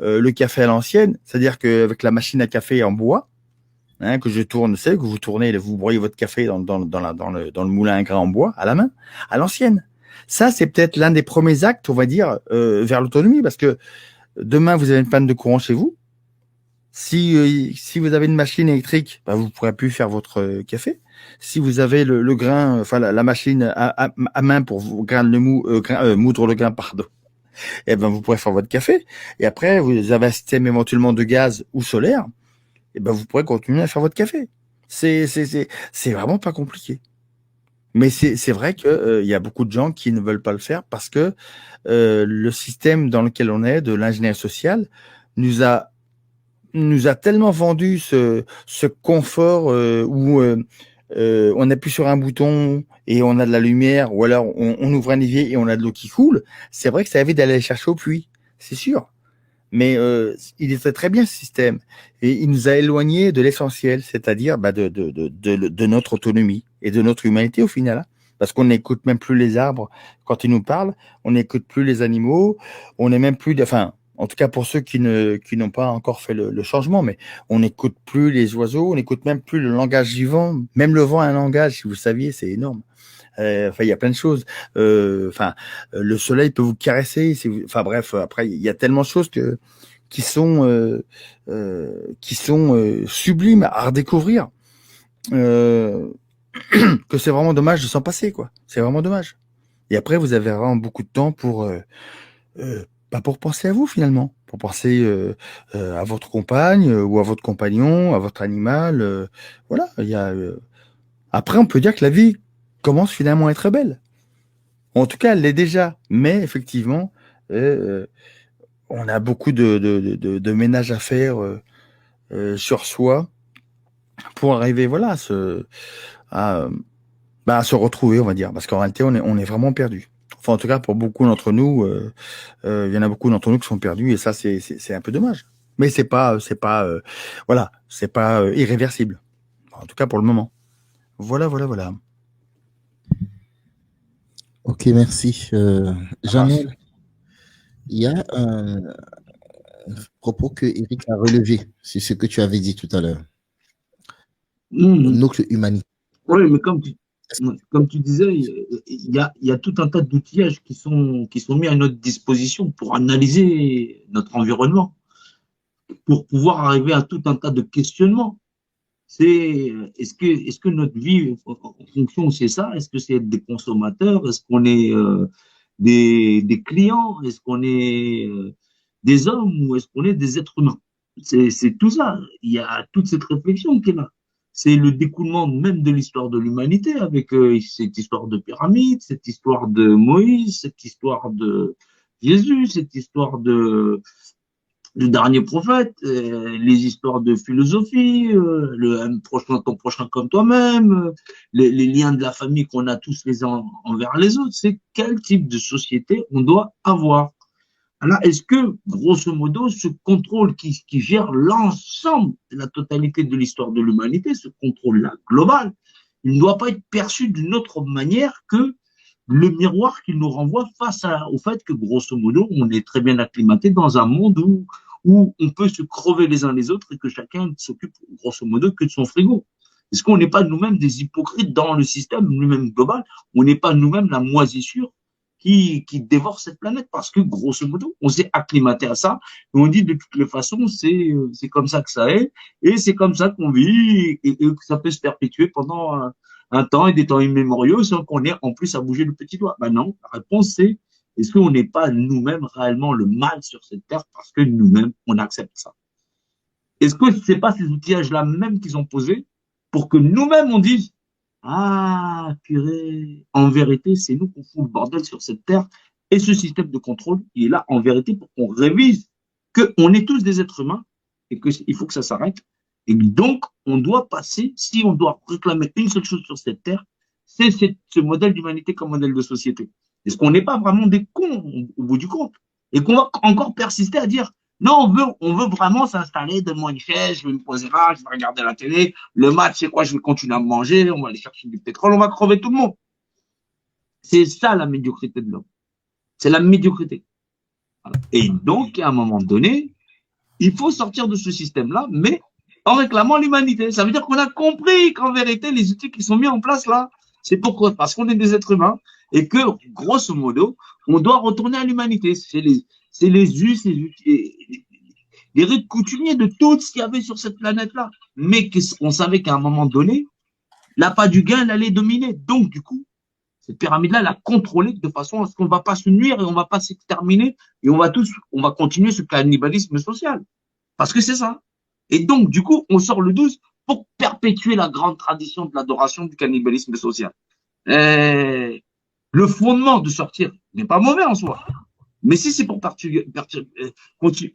le café à l'ancienne, c'est-à-dire qu'avec la machine à café en bois, hein, que je tourne, c'est que vous tournez, vous broyez votre café dans le moulin à grains en bois à la main, à l'ancienne. Ça, c'est peut-être l'un des premiers actes, on va dire, vers l'autonomie, parce que demain, vous avez une panne de courant chez vous. Si vous avez une machine électrique, vous pourrez plus faire votre café. Si vous avez le grain, enfin la machine à main pour vous moudre le grain, pardon, vous pourrez faire votre café. Et après, vous avez un système éventuellement de gaz ou solaire, vous pourrez continuer à faire votre café. C'est vraiment pas compliqué. Mais c'est vrai que y a beaucoup de gens qui ne veulent pas le faire parce que le système dans lequel on est, de l'ingénierie sociale, nous a tellement vendu ce confort où on appuie sur un bouton et on a de la lumière, ou alors on ouvre un évier et on a de l'eau qui coule. C'est vrai que ça évite d'aller chercher au puits, c'est sûr. Mais il était très bien ce système et il nous a éloignés de l'essentiel, c'est-à-dire de notre autonomie et de notre humanité au final, hein, parce qu'on n'écoute même plus les arbres quand ils nous parlent, on n'écoute plus les animaux, on n'est même plus, en tout cas pour ceux qui n'ont pas encore fait le changement, mais on n'écoute plus les oiseaux, on n'écoute même plus le langage du vent, même le vent a un langage, si vous saviez, c'est énorme. Il y a plein de choses. Le soleil peut vous caresser. Bref, après, il y a tellement de choses qui sont sublimes à redécouvrir que c'est vraiment dommage de s'en passer, quoi. C'est vraiment dommage. Et après, vous avez vraiment beaucoup de temps pour penser à vous finalement, pour penser à votre compagne ou à votre compagnon, à votre animal. Voilà, il y a. Après, on peut dire que la vie commence finalement à être belle. En tout cas, elle l'est déjà. Mais effectivement, on a beaucoup de ménage à faire sur soi pour arriver, voilà, à se retrouver, on va dire. Parce qu'en réalité, on est vraiment perdu. Enfin, en tout cas, pour beaucoup d'entre nous, il y en a beaucoup d'entre nous qui sont perdus, et ça, c'est un peu dommage. Mais c'est pas irréversible. En tout cas, pour le moment. Voilà. Ok, merci. Janelle, il y a un propos que Eric a relevé sur ce que tu avais dit tout à l'heure. Notre humanité. Oui, mais comme tu disais, il y a tout un tas d'outillages qui sont mis à notre disposition pour analyser notre environnement, pour pouvoir arriver à tout un tas de questionnements. Est-ce que notre vie en fonction, c'est ça? Est-ce que c'est être des consommateurs? Est-ce qu'on est des clients? Est-ce qu'on est des hommes ou est-ce qu'on est des êtres humains? C'est tout ça. Il y a toute cette réflexion qui est là. C'est le découlement même de l'histoire de l'humanité avec cette histoire de pyramide, cette histoire de Moïse, cette histoire de Jésus, cette histoire du dernier prophète, les histoires de philosophie, ton prochain comme toi-même, les liens de la famille qu'on a tous les uns envers les autres. C'est quel type de société on doit avoir. Alors, est-ce que, grosso modo, ce contrôle qui gère l'ensemble de la totalité de l'histoire de l'humanité, ce contrôle-là global, il ne doit pas être perçu d'une autre manière que le miroir qu'il nous renvoie face au fait que, grosso modo, on est très bien acclimaté dans un monde où on peut se crever les uns les autres et que chacun s'occupe, grosso modo, que de son frigo. Est-ce qu'on n'est pas nous-mêmes des hypocrites dans le système lui-même global? On n'est pas nous-mêmes la moisissure qui dévore cette planète parce que, grosso modo, on s'est acclimaté à ça et on dit de toutes les façons, c'est comme ça que ça est et c'est comme ça qu'on vit et que ça peut se perpétuer pendant un temps et des temps immémoriaux sans qu'on ait en plus à bouger le petit doigt. Ben non, la réponse c'est est-ce qu'on n'est pas nous-mêmes réellement le mal sur cette terre parce que nous-mêmes, on accepte ça? Est-ce que c'est pas ces outillages-là même qu'ils ont posés pour que nous-mêmes on dise ah, purée, en vérité, c'est nous qu'on fout le bordel sur cette terre et ce système de contrôle, il est là en vérité pour qu'on révise qu'on est tous des êtres humains et qu'il faut que ça s'arrête. Et donc, on doit passer, si on doit réclamer une seule chose sur cette terre, c'est ce modèle d'humanité comme modèle de société. Est-ce qu'on n'est pas vraiment des cons au bout du compte? Et qu'on va encore persister à dire non, on veut vraiment s'installer, donne-moi une chaise, je vais me poser là, je vais regarder la télé, le match, c'est quoi, je vais continuer à manger, on va aller chercher du pétrole, on va crever tout le monde. C'est ça la médiocrité de l'homme. C'est la médiocrité. Voilà. Et donc, à un moment donné, il faut sortir de ce système-là, mais en réclamant l'humanité. Ça veut dire qu'on a compris qu'en vérité, les outils qui sont mis en place là, c'est pourquoi? Parce qu'on est des êtres humains et que, grosso modo, on doit retourner à l'humanité. C'est les us, les rites coutumiers de tout ce qu'il y avait sur cette planète-là. Mais on savait qu'à un moment donné, l'appât du gain, elle allait dominer. Donc, du coup, cette pyramide-là, elle a contrôlé de façon à ce qu'on ne va pas se nuire et on ne va pas s'exterminer et on va continuer ce cannibalisme social. Parce que c'est ça. Et donc, du coup, on sort le 12 pour perpétuer la grande tradition de l'adoration du cannibalisme social. Le fondement de sortir n'est pas mauvais en soi. Mais si c'est pour continuer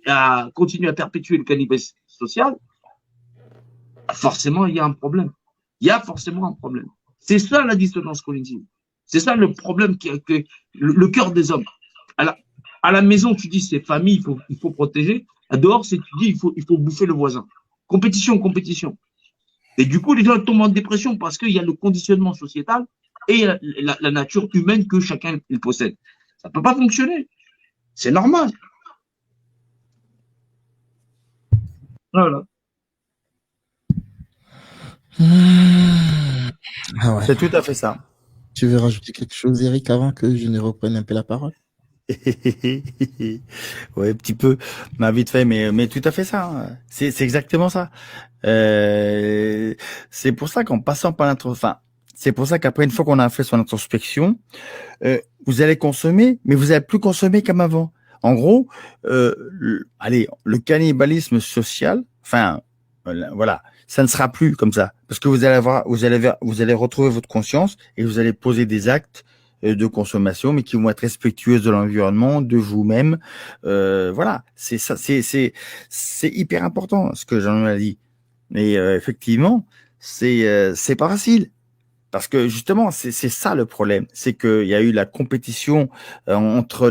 à perpétuer le cannibalisme social, forcément, il y a un problème. Il y a forcément un problème. C'est ça la dissonance cognitive. C'est ça le problème le cœur des hommes. À la maison, tu dis c'est famille, il faut protéger. À dehors, tu dis il faut bouffer le voisin. Compétition. Et du coup, les gens tombent en dépression parce qu'il y a le conditionnement sociétal et la nature humaine que chacun il possède. Ça ne peut pas fonctionner. C'est normal. Voilà. Ah ouais. C'est tout à fait ça. Tu veux rajouter quelque chose, Eric, avant que je ne reprenne un peu la parole? Ouais, un petit peu, vite fait, mais tout à fait ça. Hein. C'est exactement ça. C'est pour ça qu'en passant par c'est pour ça qu'après, une fois qu'on a fait son introspection, vous allez consommer, mais vous allez plus consommer comme avant. En gros, allez, le cannibalisme social, enfin, voilà, ça ne sera plus comme ça, parce que vous allez retrouver votre conscience et vous allez poser des actes de consommation, mais qui vont être respectueux de l'environnement, de vous-même. Voilà, c'est ça, c'est hyper important ce que Jean-Noël a dit. Et effectivement, c'est pas facile. Parce que justement, c'est ça le problème, c'est qu'il y a eu la compétition entre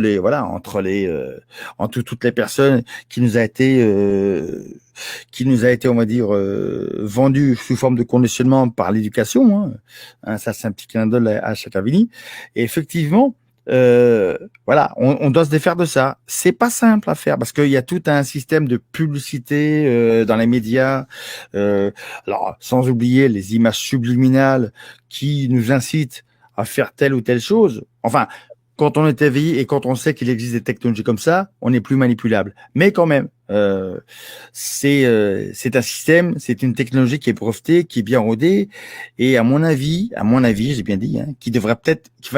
toutes les personnes qui nous a été, on va dire, vendue sous forme de conditionnement par l'éducation. Ça, c'est un petit clin d'œil à Chakavini. Et effectivement, voilà, on doit se défaire de ça. C'est pas simple à faire parce qu'il y a tout un système de publicité dans les médias. Alors, sans oublier les images subliminales qui nous incitent à faire telle ou telle chose. Enfin, quand on est éveillé et quand on sait qu'il existe des technologies comme ça, on n'est plus manipulable. Mais quand même, c'est un système, c'est une technologie qui est brevetée, qui est bien rodée, et à mon avis, j'ai bien dit, qui devrait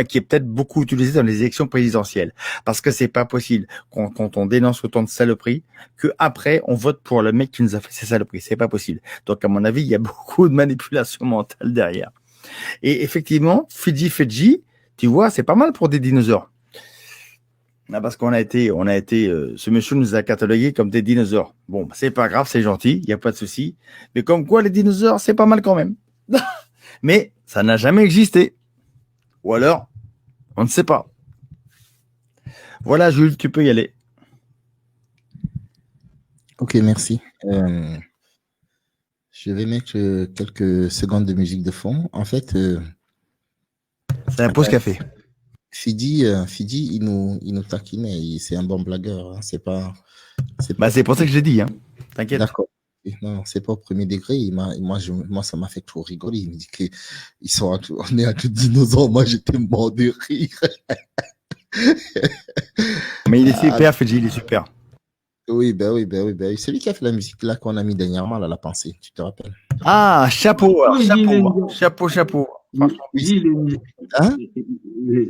qui est peut-être beaucoup utilisé dans les élections présidentielles, parce que c'est pas possible quand on dénonce autant de saloperies que après on vote pour le mec qui nous a fait ces saloperies. C'est pas possible. Donc à mon avis, il y a beaucoup de manipulation mentale derrière. Et effectivement, Fidji, tu vois, c'est pas mal pour des dinosaures. Parce qu'on a été, ce monsieur nous a catalogués comme des dinosaures. Bon, c'est pas grave, c'est gentil, il n'y a pas de souci. Mais comme quoi, les dinosaures, c'est pas mal quand même. Mais ça n'a jamais existé. Ou alors, on ne sait pas. Voilà, Jules, tu peux y aller. Ok, merci. Je vais mettre quelques secondes de musique de fond. En fait, c'est un pause café. Fidi, il nous taquine et c'est un bon blagueur. C'est pour ça que je l'ai dit. T'inquiète. D'accord. Non, c'est pas au premier degré. Moi, ça m'a fait trop rigoler. Il me dit on est à tout dinosaure. Moi, j'étais mort de rire. Mais il est super, Fidji, il est super. Oui. C'est lui qui a fait la musique là qu'on a mis dernièrement, là, la pensée. Tu te rappelles? Ah, chapeau. Chapeau.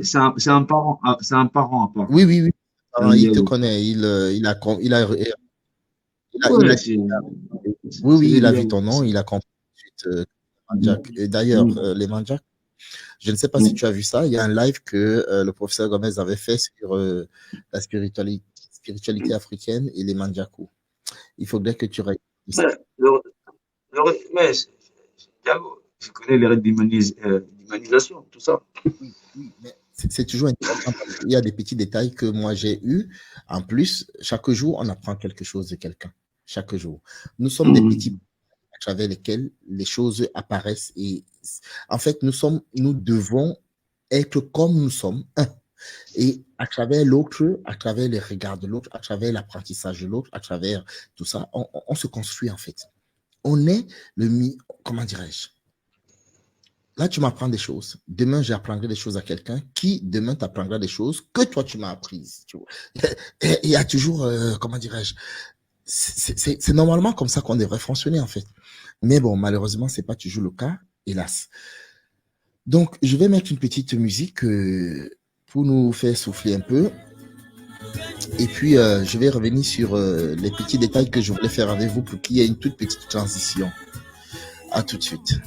C'est un parent à part. Oui. Il te connaît. Il a vu ton nom. Il a compris Mandjak. Et d'ailleurs, les Mandjak, je ne sais pas si tu as vu ça. Il y a un live que le professeur Gomez avait fait sur la spiritualité africaine et les Mandjakou. Il faudrait que tu regardes ça. Mais je connais les règles d'humanisation, tout ça. Oui, mais c'est toujours intéressant parce qu'il y a des petits détails que moi j'ai eus. En plus, chaque jour, on apprend quelque chose de quelqu'un. Chaque jour. Nous sommes des petits à travers lesquels les choses apparaissent. Et en fait, nous devons être comme nous sommes, un. Et à travers l'autre, à travers les regards de l'autre, à travers l'apprentissage de l'autre, à travers tout ça, on se construit en fait. On est comment dirais-je? Là, tu m'apprends des choses. Demain, j'apprendrai des choses à quelqu'un qui, demain, t'apprendra des choses que toi, tu m'as apprises. Tu vois. Il y a toujours, comment dirais-je? C'est normalement comme ça qu'on devrait fonctionner en fait. Mais bon, malheureusement, c'est pas toujours le cas, hélas. Donc, je vais mettre une petite musique pour nous faire souffler un peu. Et puis, je vais revenir sur les petits détails que je voulais faire avec vous pour qu'il y ait une toute petite transition. À tout de suite.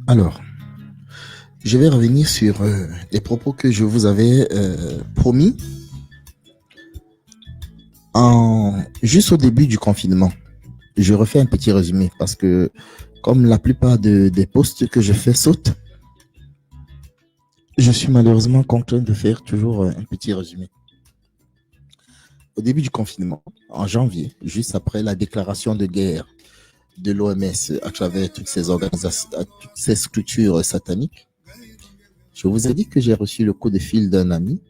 Alors, je vais revenir sur les propos que je vous avais promis juste au début du confinement. Je refais un petit résumé parce que comme la plupart des posts que je fais sautent, je suis malheureusement contraint de faire toujours un petit résumé. Au début du confinement, en janvier, juste après la déclaration de guerre de l'OMS à travers toutes ces organisations, toutes ces structures sataniques, je vous ai dit que j'ai reçu le coup de fil d'un ami,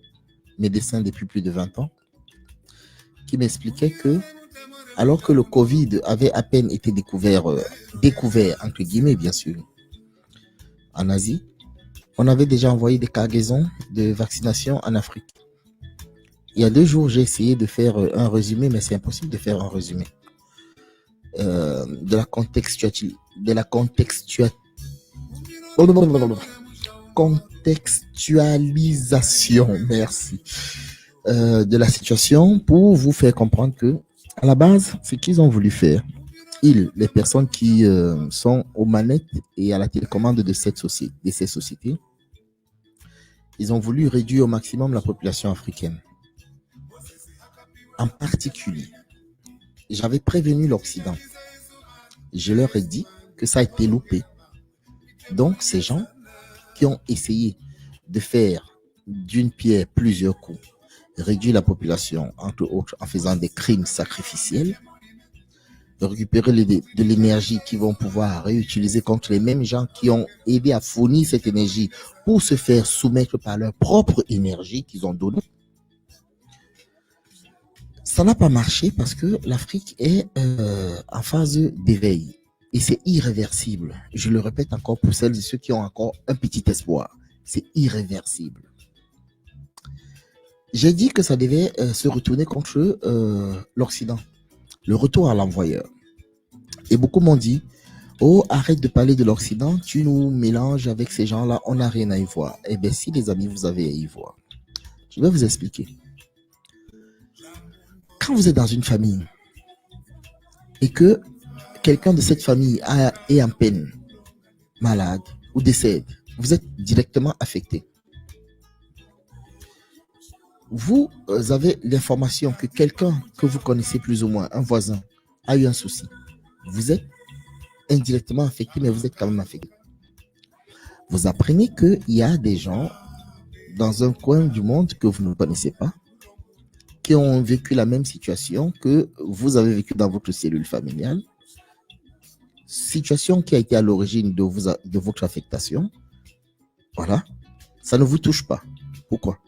médecin depuis plus de 20 ans, qui m'expliquait que, alors que le Covid avait à peine été découvert entre guillemets bien sûr, en Asie, on avait déjà envoyé des cargaisons de vaccination en Afrique. Il y a 2 jours, j'ai essayé de faire un résumé, mais c'est impossible de faire un résumé. De la contextualisation, merci, de la situation pour vous faire comprendre que, à la base, ce qu'ils ont voulu faire, les personnes qui sont aux manettes et à la télécommande de ces sociétés, ils ont voulu réduire au maximum la population africaine. En particulier, j'avais prévenu l'Occident. Je leur ai dit que ça a été loupé. Donc, ces gens qui ont essayé de faire d'une pierre plusieurs coups, réduire la population, entre autres, en faisant des crimes sacrificiels, de récupérer de l'énergie qu'ils vont pouvoir réutiliser contre les mêmes gens qui ont aidé à fournir cette énergie pour se faire soumettre par leur propre énergie qu'ils ont donnée. Ça n'a pas marché parce que l'Afrique est en phase d'éveil et c'est irréversible. Je le répète encore pour celles et ceux qui ont encore un petit espoir. C'est irréversible. J'ai dit que ça devait se retourner contre l'Occident. Le retour à l'envoyeur. Et beaucoup m'ont dit, oh, arrête de parler de l'Occident, tu nous mélanges avec ces gens-là, on n'a rien à y voir. Eh bien, si les amis, vous avez à y voir. Je vais vous expliquer. Quand vous êtes dans une famille et que quelqu'un de cette famille est en peine, malade ou décède, vous êtes directement affecté. Vous avez l'information que quelqu'un que vous connaissez plus ou moins, un voisin, a eu un souci. Vous êtes indirectement affecté, mais vous êtes quand même affecté. Vous apprenez qu'il y a des gens dans un coin du monde que vous ne connaissez pas, qui ont vécu la même situation que vous avez vécu dans votre cellule familiale, situation qui a été à l'origine de votre affectation. Voilà, ça ne vous touche pas. Pourquoi?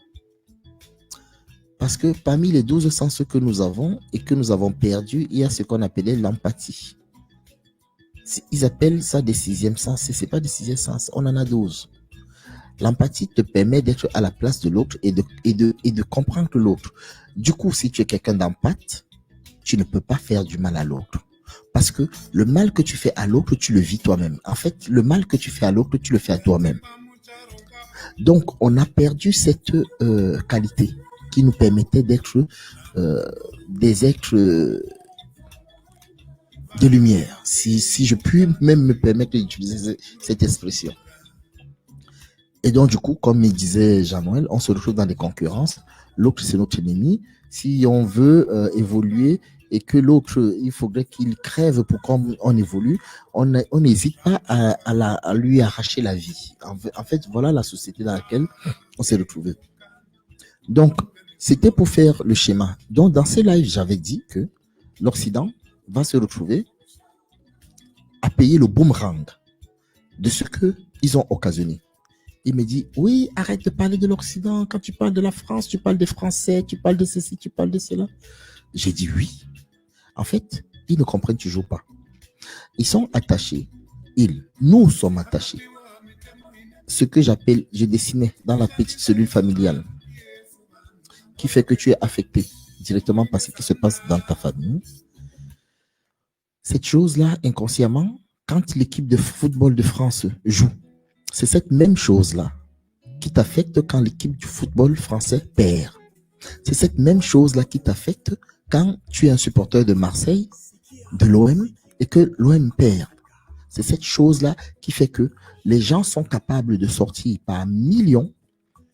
Parce que parmi les 12 sens que nous avons et que nous avons perdus, il y a ce qu'on appelait l'empathie. Ils appellent ça des 6e sens, ce n'est pas des 6e sens, on en a 12. L'empathie te permet d'être à la place de l'autre et de comprendre l'autre. Du coup, si tu es quelqu'un d'empathe, tu ne peux pas faire du mal à l'autre. Parce que le mal que tu fais à l'autre, tu le vis toi-même. En fait, le mal que tu fais à l'autre, tu le fais à toi-même. Donc, on a perdu cette qualité qui nous permettait d'être des êtres de lumière. Si je puis même me permettre d'utiliser cette expression. Et donc, du coup, comme me disait Jean-Noël, on se retrouve dans des concurrences. L'autre, c'est notre ennemi. Si on veut évoluer et que l'autre, il faudrait qu'il crève pour qu'on évolue, on n'hésite pas à lui arracher la vie. En fait, voilà la société dans laquelle on s'est retrouvé. Donc, c'était pour faire le schéma. Donc, dans ces lives, j'avais dit que l'Occident va se retrouver à payer le boomerang de ce qu'ils ont occasionné. Il me dit, oui, arrête de parler de l'Occident. Quand tu parles de la France, tu parles des Français, tu parles de ceci, tu parles de cela. J'ai dit oui. En fait, ils ne comprennent toujours pas. Ils sont attachés. Nous sommes attachés. Ce que je dessinais dans la petite cellule familiale, qui fait que tu es affecté directement par ce qui se passe dans ta famille. Cette chose-là, inconsciemment, quand l'équipe de football de France joue, c'est cette même chose-là qui t'affecte quand l'équipe du football français perd. C'est cette même chose-là qui t'affecte quand tu es un supporter de Marseille, de l'OM, et que l'OM perd. C'est cette chose-là qui fait que les gens sont capables de sortir par millions,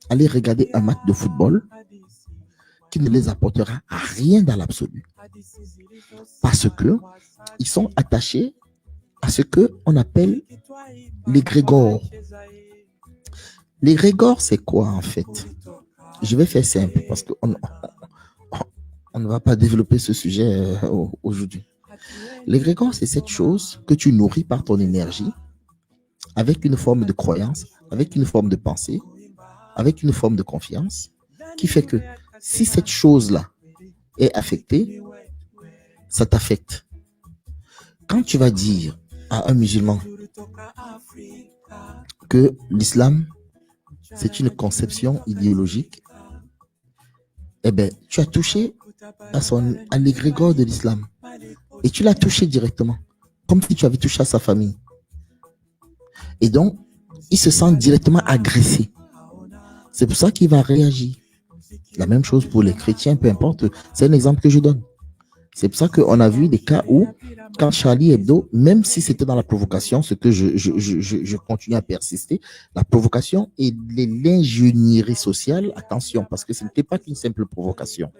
aller regarder un match de football qui ne les apportera à rien dans l'absolu. Parce que ils sont attachés à ce qu'on appelle l'égrégore. L'égrégore, c'est quoi en fait? Je vais faire simple parce qu'on ne va pas développer ce sujet aujourd'hui. L'égrégore, c'est cette chose que tu nourris par ton énergie avec une forme de croyance, avec une forme de pensée, avec une forme de confiance qui fait que si cette chose-là est affectée, ça t'affecte. Quand tu vas dire à un musulman que l'islam c'est une conception idéologique, eh bien, tu as touché à l'égrégore de l'islam. Et tu l'as touché directement, comme si tu avais touché à sa famille. Et donc, il se sent directement agressé. C'est pour ça qu'il va réagir. La même chose pour les chrétiens, peu importe. C'est un exemple que je donne. C'est pour ça qu'on a vu des cas où, quand Charlie Hebdo, même si c'était dans la provocation, ce que je continue à persister, la provocation et l'ingénierie sociale, attention, parce que ce n'était pas qu'une simple provocation,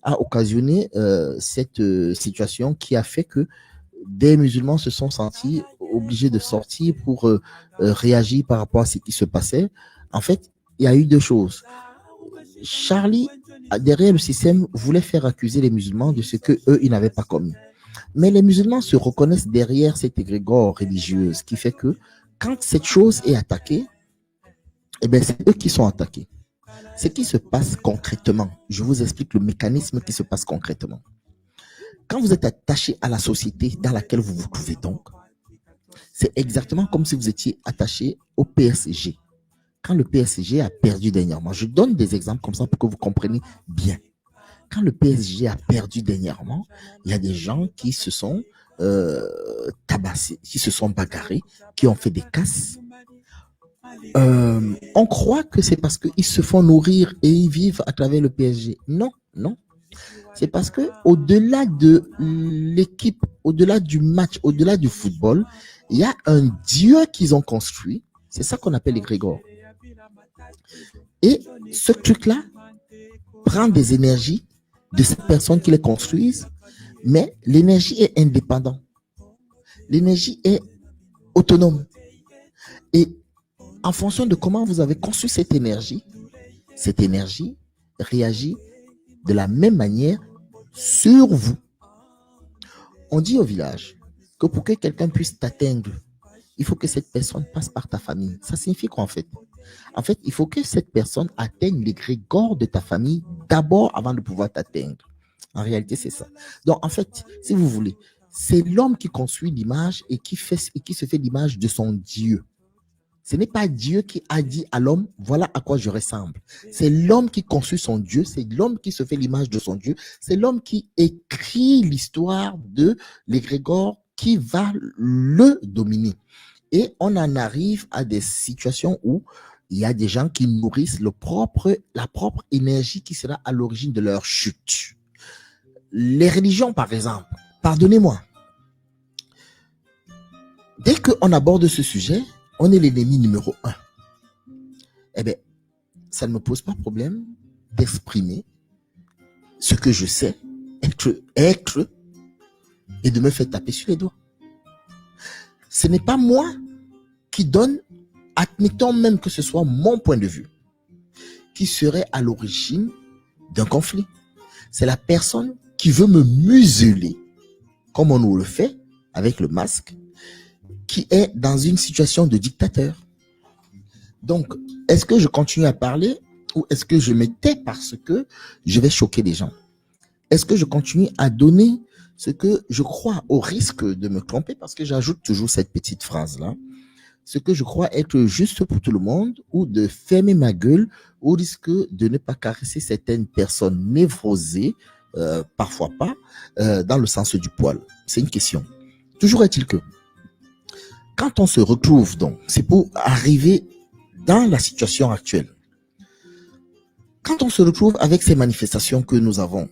a occasionné cette situation qui a fait que des musulmans se sont sentis obligés de sortir pour réagir par rapport à ce qui se passait. En fait, il y a eu deux choses. Charlie, derrière le système, voulait faire accuser les musulmans de ce que eux ils n'avaient pas commis. Mais les musulmans se reconnaissent derrière cette égrégore religieuse qui fait que quand cette chose est attaquée, eh bien, c'est eux qui sont attaqués. Ce qui se passe concrètement, je vous explique le mécanisme qui se passe concrètement. Quand vous êtes attaché à la société dans laquelle vous vous trouvez donc, c'est exactement comme si vous étiez attaché au PSG. Quand le PSG a perdu dernièrement, je donne des exemples comme ça pour que vous compreniez bien. Quand le PSG a perdu dernièrement, il y a des gens qui se sont tabassés, qui se sont bagarrés, qui ont fait des casses. On croit que c'est parce qu'ils se font nourrir et ils vivent à travers le PSG. Non, non. C'est parce que au-delà de l'équipe, au-delà du match, au-delà du football, il y a un Dieu qu'ils ont construit. C'est ça qu'on appelle l'égrégore. Et ce truc-là prend des énergies de ces personnes qui les construisent, mais l'énergie est indépendante. L'énergie est autonome. Et en fonction de comment vous avez construit cette énergie réagit de la même manière sur vous. On dit au village que pour que quelqu'un puisse t'atteindre, il faut que cette personne passe par ta famille. Ça signifie quoi en fait? En fait, il faut que cette personne atteigne l'égrégore de ta famille d'abord avant de pouvoir t'atteindre. En réalité, c'est ça. Donc, en fait, si vous voulez, c'est l'homme qui construit l'image et qui se fait l'image de son Dieu. Ce n'est pas Dieu qui a dit à l'homme, voilà à quoi je ressemble. C'est l'homme qui construit son Dieu, c'est l'homme qui se fait l'image de son Dieu, c'est l'homme qui écrit l'histoire de l'égrégore qui va le dominer. Et on en arrive à des situations où il y a des gens qui nourrissent la propre énergie qui sera à l'origine de leur chute. Les religions, par exemple, pardonnez-moi, dès qu'on aborde ce sujet, on est l'ennemi numéro 1. Eh bien, ça ne me pose pas de problème d'exprimer ce que je sais être et de me faire taper sur les doigts. Ce n'est pas moi qui donne, admettons même que ce soit mon point de vue, qui serait à l'origine d'un conflit. C'est la personne qui veut me museler, comme on nous le fait avec le masque, qui est dans une situation de dictateur. Donc, est-ce que je continue à parler ou est-ce que je me tais parce que je vais choquer les gens? Est-ce que je continue à donner ce que je crois, au risque de me tromper, parce que j'ajoute toujours cette petite phrase-là, ce que je crois être juste pour tout le monde, ou de fermer ma gueule au risque de ne pas caresser certaines personnes névrosées, parfois pas, dans le sens du poil? C'est une question. Toujours est-il que, quand on se retrouve donc, c'est pour arriver dans la situation actuelle. Quand on se retrouve avec ces manifestations que nous avons,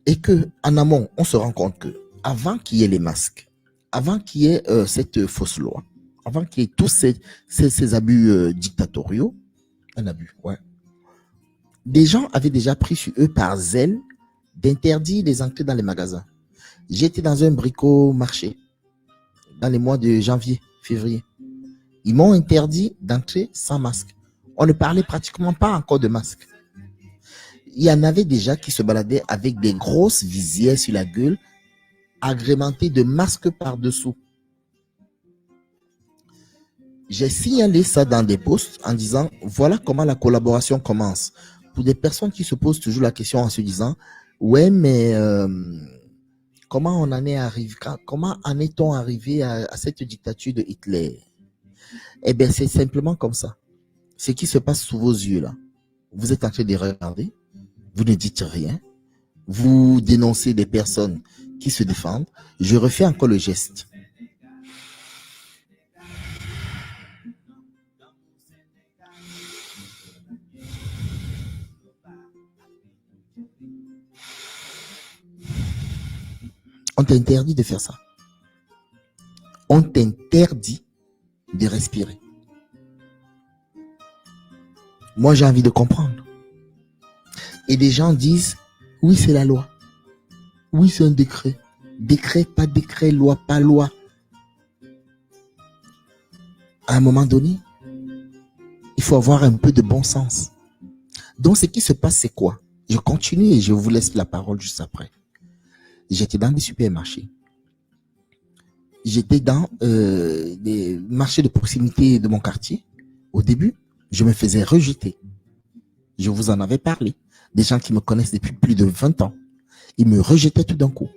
et que en amont, on se rend compte que avant qu'il y ait les masques, avant qu'il y ait cette fausse loi, avant qu'il y ait tous ces abus dictatoriaux, un abus, ouais. Des gens avaient déjà pris sur eux par zèle d'interdire les entrées dans les magasins. J'étais dans un brico-marché dans les mois de janvier, février. Ils m'ont interdit d'entrer sans masque. On ne parlait pratiquement pas encore de masque. Il y en avait déjà qui se baladaient avec des grosses visières sur la gueule, agrémentées de masques par-dessous. J'ai signalé ça dans des posts en disant, voilà comment la collaboration commence. Pour des personnes qui se posent toujours la question en se disant, ouais, mais comment en est-on arrivé à cette dictature de Hitler? Eh bien, c'est simplement comme ça. Ce qui se passe sous vos yeux là, vous êtes en train de regarder, vous ne dites rien, vous dénoncez des personnes qui se défendent. Je refais encore le geste. On t'interdit de faire ça. On t'interdit de respirer. Moi, j'ai envie de comprendre. Et des gens disent, oui, c'est la loi. Oui, c'est un décret. Décret, pas décret, loi, pas loi. À un moment donné, il faut avoir un peu de bon sens. Donc, ce qui se passe, c'est quoi? Je continue et je vous laisse la parole juste après. J'étais dans des supermarchés. J'étais dans des marchés de proximité de mon quartier. Au début, je me faisais rejeter. Je vous en avais parlé. Des gens qui me connaissent depuis plus de 20 ans. Ils me rejetaient tout d'un coup.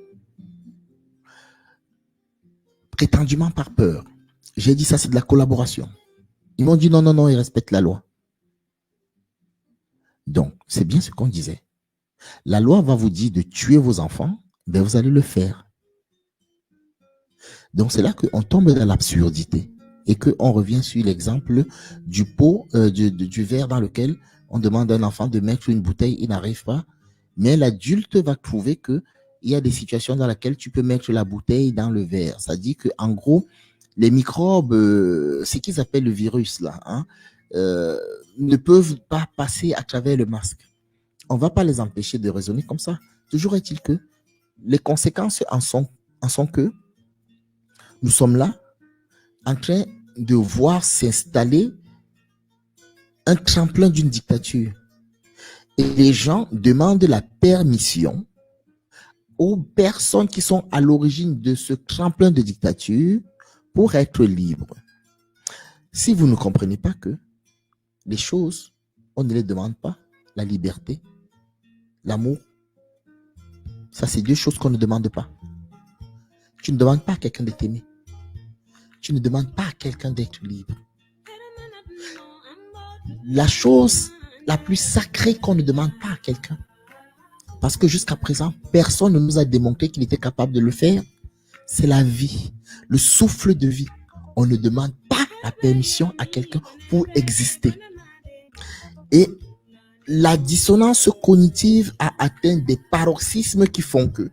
Prétendument par peur. J'ai dit ça, c'est de la collaboration. Ils m'ont dit non, ils respectent la loi. Donc, c'est bien ce qu'on disait. La loi va vous dire de tuer vos enfants, ben vous allez le faire. Donc, c'est là qu'on tombe dans l'absurdité et qu'on revient sur l'exemple du pot, du verre dans lequel on demande à un enfant de mettre une bouteille, il n'arrive pas. Mais l'adulte va trouver qu'il y a des situations dans lesquelles tu peux mettre la bouteille dans le verre. Ça dit qu'en gros, les microbes, ce qu'ils appellent le virus là, ne peuvent pas passer à travers le masque. On ne va pas les empêcher de raisonner comme ça. Toujours est-il que les conséquences en sont que nous sommes là en train de voir s'installer un tremplin d'une dictature. Et les gens demandent la permission aux personnes qui sont à l'origine de ce tremplin de dictature pour être libres. Si vous ne comprenez pas que les choses, on ne les demande pas, la liberté, l'amour, ça c'est deux choses qu'on ne demande pas. Tu ne demandes pas à quelqu'un de t'aimer. Tu ne demandes pas à quelqu'un d'être libre. La chose la plus sacrée qu'on ne demande pas à quelqu'un, parce que jusqu'à présent, personne ne nous a démontré qu'il était capable de le faire, c'est la vie, le souffle de vie. On ne demande pas la permission à quelqu'un pour exister. Et la dissonance cognitive a atteint des paroxysmes qui font que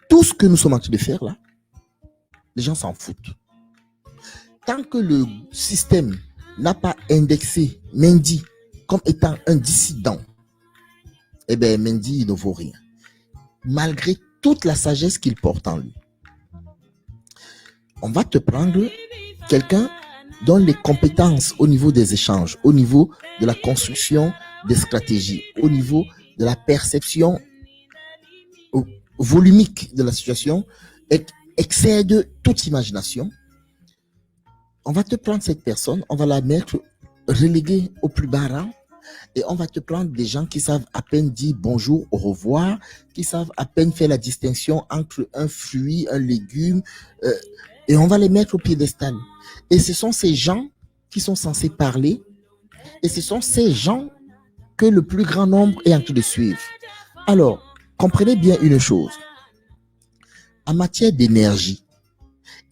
tout ce que nous sommes en train de faire là, les gens s'en foutent. Tant que le système n'a pas indexé Mendy comme étant un dissident, eh bien Mendy il ne vaut rien. Malgré toute la sagesse qu'il porte en lui. On va te prendre quelqu'un dont les compétences au niveau des échanges, au niveau de la construction des stratégies, au niveau de la perception volumique de la situation, excède toute imagination. On va te prendre cette personne, on va la mettre reléguée au plus bas rang et on va te prendre des gens qui savent à peine dire bonjour, au revoir, qui savent à peine faire la distinction entre un fruit, un légume, et on va les mettre au piédestal. Et ce sont ces gens qui sont censés parler et ce sont ces gens que le plus grand nombre est en train de suivre. Alors, comprenez bien une chose. En matière d'énergie,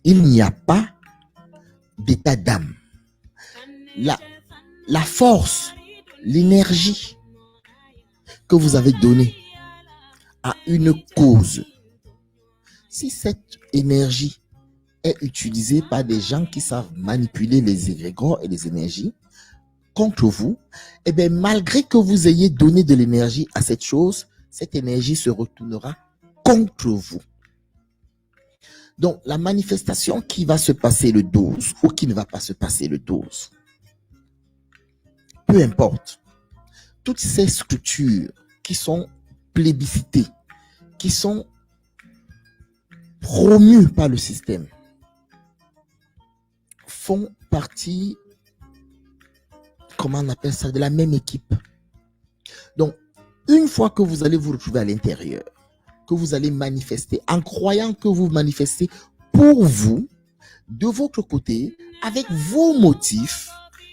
il n'y a pas d'état d'âme. La force, l'énergie que vous avez donnée à une cause, si cette énergie est utilisée par des gens qui savent manipuler les égrégores et les énergies contre vous, eh bien, malgré que vous ayez donné de l'énergie à cette chose, cette énergie se retournera contre vous. Donc, la manifestation qui va se passer le 12 ou qui ne va pas se passer le 12, peu importe, toutes ces structures qui sont plébiscitées, qui sont promues par le système, font partie, comment on appelle ça, de la même équipe. Donc, une fois que vous allez vous retrouver à l'intérieur, que vous allez manifester, en croyant que vous manifestez pour vous, de votre côté, avec vos motifs,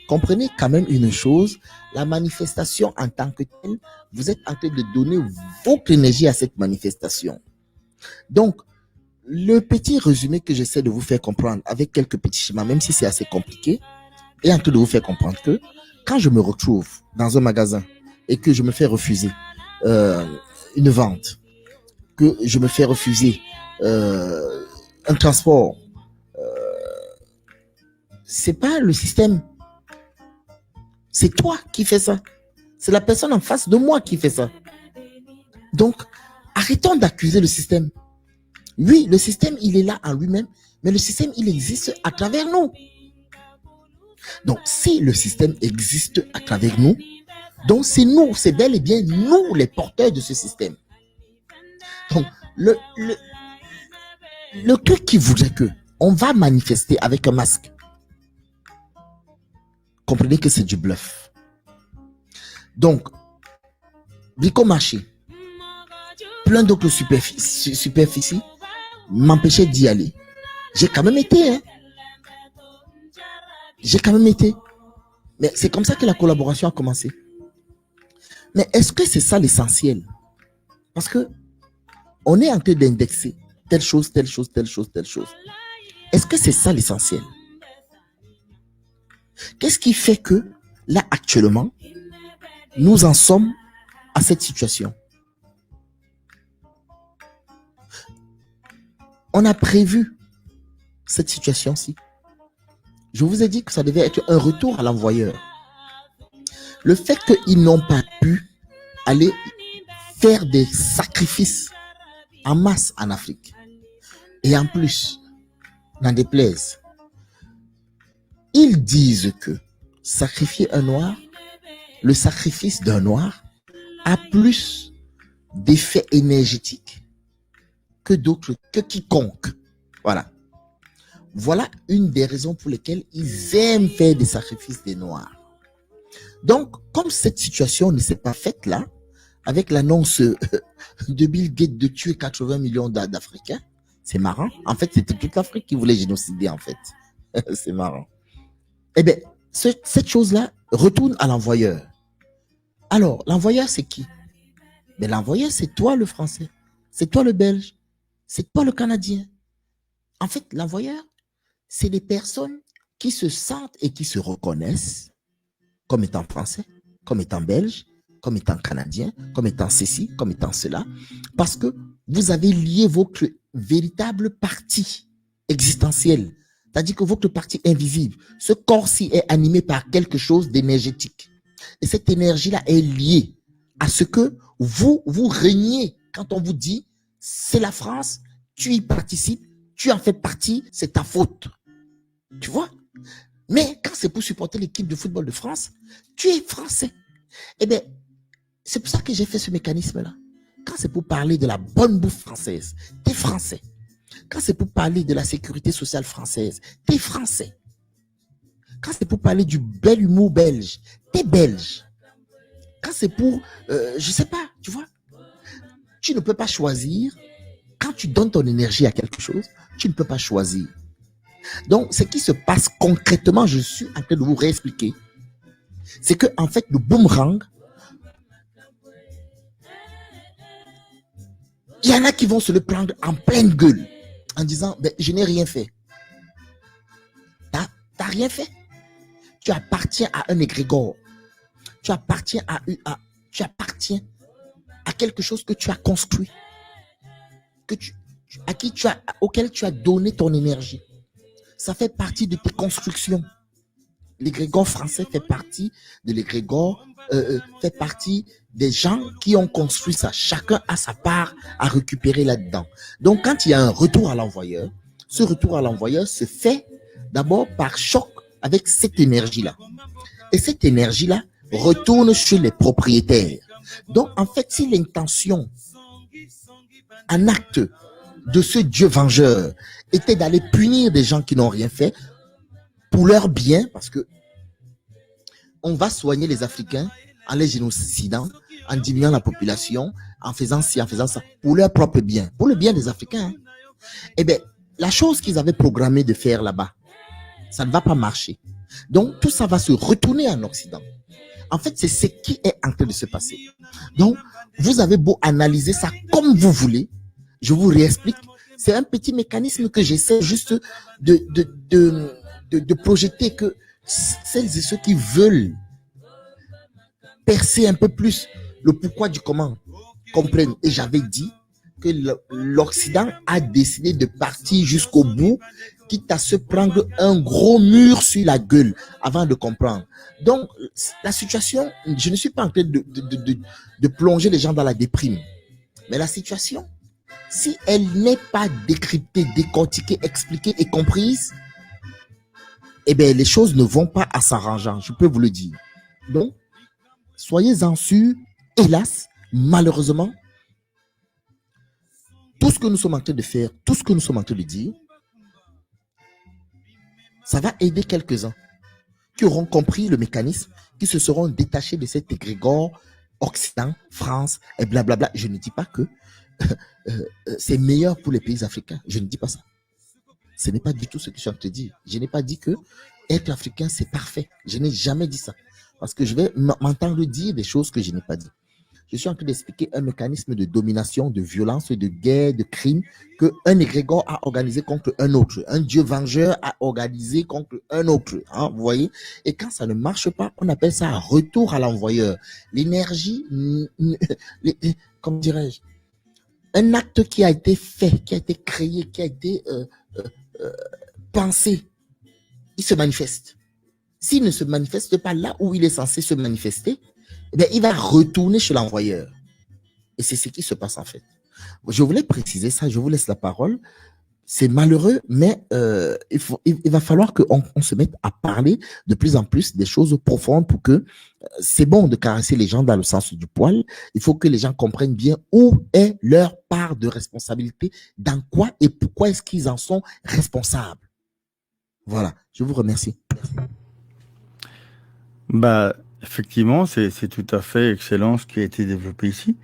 comprenez quand même une chose, la manifestation en tant que telle, vous êtes en train de donner votre énergie à cette manifestation. Donc, le petit résumé que j'essaie de vous faire comprendre avec quelques petits schémas, même si c'est assez compliqué, est en train de vous faire comprendre que quand je me retrouve dans un magasin et que je me fais refuser une vente, que je me fais refuser un transport, c'est pas le système, c'est toi qui fais ça, c'est la personne en face de moi qui fait ça. Donc, arrêtons d'accuser le système. Oui, le système, il est là en lui-même, mais le système, il existe à travers nous. Donc, si le système existe à travers nous, donc c'est nous, c'est bel et bien nous les porteurs de ce système. Donc, le truc qui voudrait que on va manifester avec un masque, comprenez que c'est du bluff. Donc, bricomarché, plein d'autres superficies m'empêchaient d'y aller. J'ai quand même été, hein. J'ai quand même été. Mais c'est comme ça que la collaboration a commencé. Mais est-ce que c'est ça l'essentiel? Parce que on est en train d'indexer telle chose, telle chose, telle chose, telle chose. Est-ce que c'est ça l'essentiel? Qu'est-ce qui fait que, là, actuellement, nous en sommes à cette situation? On a prévu cette situation-ci. Je vous ai dit que ça devait être un retour à l'envoyeur. Le fait qu'ils n'ont pas pu aller faire des sacrifices en masse en Afrique, et en plus, n'en déplaise, ils disent que sacrifier un noir, le sacrifice d'un noir a plus d'effet énergétique que d'autres, que quiconque. Voilà. Voilà une des raisons pour lesquelles ils aiment faire des sacrifices des noirs. Donc, comme cette situation ne s'est pas faite là, avec l'annonce de Bill Gates de tuer 80 millions d'Africains, c'est marrant. En fait, c'était toute l'Afrique qui voulait génocider, en fait. C'est marrant. Eh bien, cette chose-là retourne à l'envoyeur. Alors, l'envoyeur, c'est qui? Mais l'envoyeur, c'est toi le Français, c'est toi le Belge, c'est toi le Canadien. En fait, l'envoyeur, c'est les personnes qui se sentent et qui se reconnaissent comme étant Français, comme étant Belge, comme étant Canadien, comme étant ceci, comme étant cela, parce que vous avez lié votre véritable partie existentielle, c'est-à-dire que votre partie invisible, ce corps-ci est animé par quelque chose d'énergétique. Et cette énergie-là est liée à ce que vous régnez quand on vous dit, c'est la France, tu y participes, tu en fais partie, c'est ta faute. Tu vois? Mais quand c'est pour supporter l'équipe de football de France, tu es français. Eh bien, c'est pour ça que j'ai fait ce mécanisme-là. Quand c'est pour parler de la bonne bouffe française, t'es français. Quand c'est pour parler de la sécurité sociale française, t'es français. Quand c'est pour parler du bel humour belge, t'es belge. Quand c'est pour, je sais pas, tu vois, tu ne peux pas choisir. Quand tu donnes ton énergie à quelque chose, tu ne peux pas choisir. Donc, ce qui se passe concrètement, je suis en train de vous réexpliquer, c'est que en fait, le boomerang, il y en a qui vont se le prendre en pleine gueule, en disant, ben, je n'ai rien fait. T'as rien fait. Tu appartiens à un égrégore. Tu appartiens à quelque chose que tu as construit, auquel tu as donné ton énergie. Ça fait partie de tes constructions. L'égrégore français fait partie de l'égrégore, fait partie des gens qui ont construit ça. Chacun a sa part à récupérer là-dedans. Donc, quand il y a un retour à l'envoyeur, ce retour à l'envoyeur se fait d'abord par choc avec cette énergie-là. Et cette énergie-là retourne chez les propriétaires. Donc, en fait, si l'intention, un acte de ce Dieu vengeur était d'aller punir des gens qui n'ont rien fait pour leur bien, parce que on va soigner les Africains en les génocidant, en diminuant la population, en faisant ci, en faisant ça, pour leur propre bien, pour le bien des Africains. Eh bien, la chose qu'ils avaient programmé de faire là-bas, ça ne va pas marcher. Donc, tout ça va se retourner en Occident. En fait, c'est ce qui est en train de se passer. Donc, vous avez beau analyser ça comme vous voulez, je vous réexplique. C'est un petit mécanisme que j'essaie juste de projeter, que celles et ceux qui veulent percer un peu plus le pourquoi du comment comprennent. Et j'avais dit que l'Occident a décidé de partir jusqu'au bout, quitte à se prendre un gros mur sur la gueule avant de comprendre. Donc, la situation, je ne suis pas en train de plonger les gens dans la déprime. Mais la situation, si elle n'est pas décryptée, décortiquée, expliquée et comprise, eh bien, les choses ne vont pas à s'arranger, je peux vous le dire. Donc, soyez-en sûrs, hélas, malheureusement, tout ce que nous sommes en train de faire, tout ce que nous sommes en train de dire, ça va aider quelques-uns qui auront compris le mécanisme, qui se seront détachés de cet égrégore Occident, France et blablabla. Je ne dis pas que c'est meilleur pour les pays africains. Je ne dis pas ça. Ce n'est pas du tout ce que je suis en train de dire. Je n'ai pas dit que être africain, c'est parfait. Je n'ai jamais dit ça. Parce que je vais m'entendre dire des choses que je n'ai pas dit. Je suis en train d'expliquer un mécanisme de domination, de violence, de guerre, de crime qu'un égrégore a organisé contre un autre. Un dieu vengeur a organisé contre un autre. Hein, vous voyez? Et quand ça ne marche pas, on appelle ça un retour à l'envoyeur. L'énergie, comment dirais-je? Un acte qui a été fait, qui a été créé, qui a été pensé, il se manifeste. S'il ne se manifeste pas là où il est censé se manifester, eh bien, il va retourner chez l'envoyeur. Et c'est ce qui se passe en fait. Je voulais préciser ça, je vous laisse la parole. C'est malheureux, mais il va falloir qu'on se mette à parler de plus en plus des choses profondes pour que c'est bon de caresser les gens dans le sens du poil. Il faut que les gens comprennent bien où est leur part de responsabilité, dans quoi et pourquoi est-ce qu'ils en sont responsables. Voilà, je vous remercie. Bah, effectivement, c'est tout à fait excellent ce qui a été développé ici.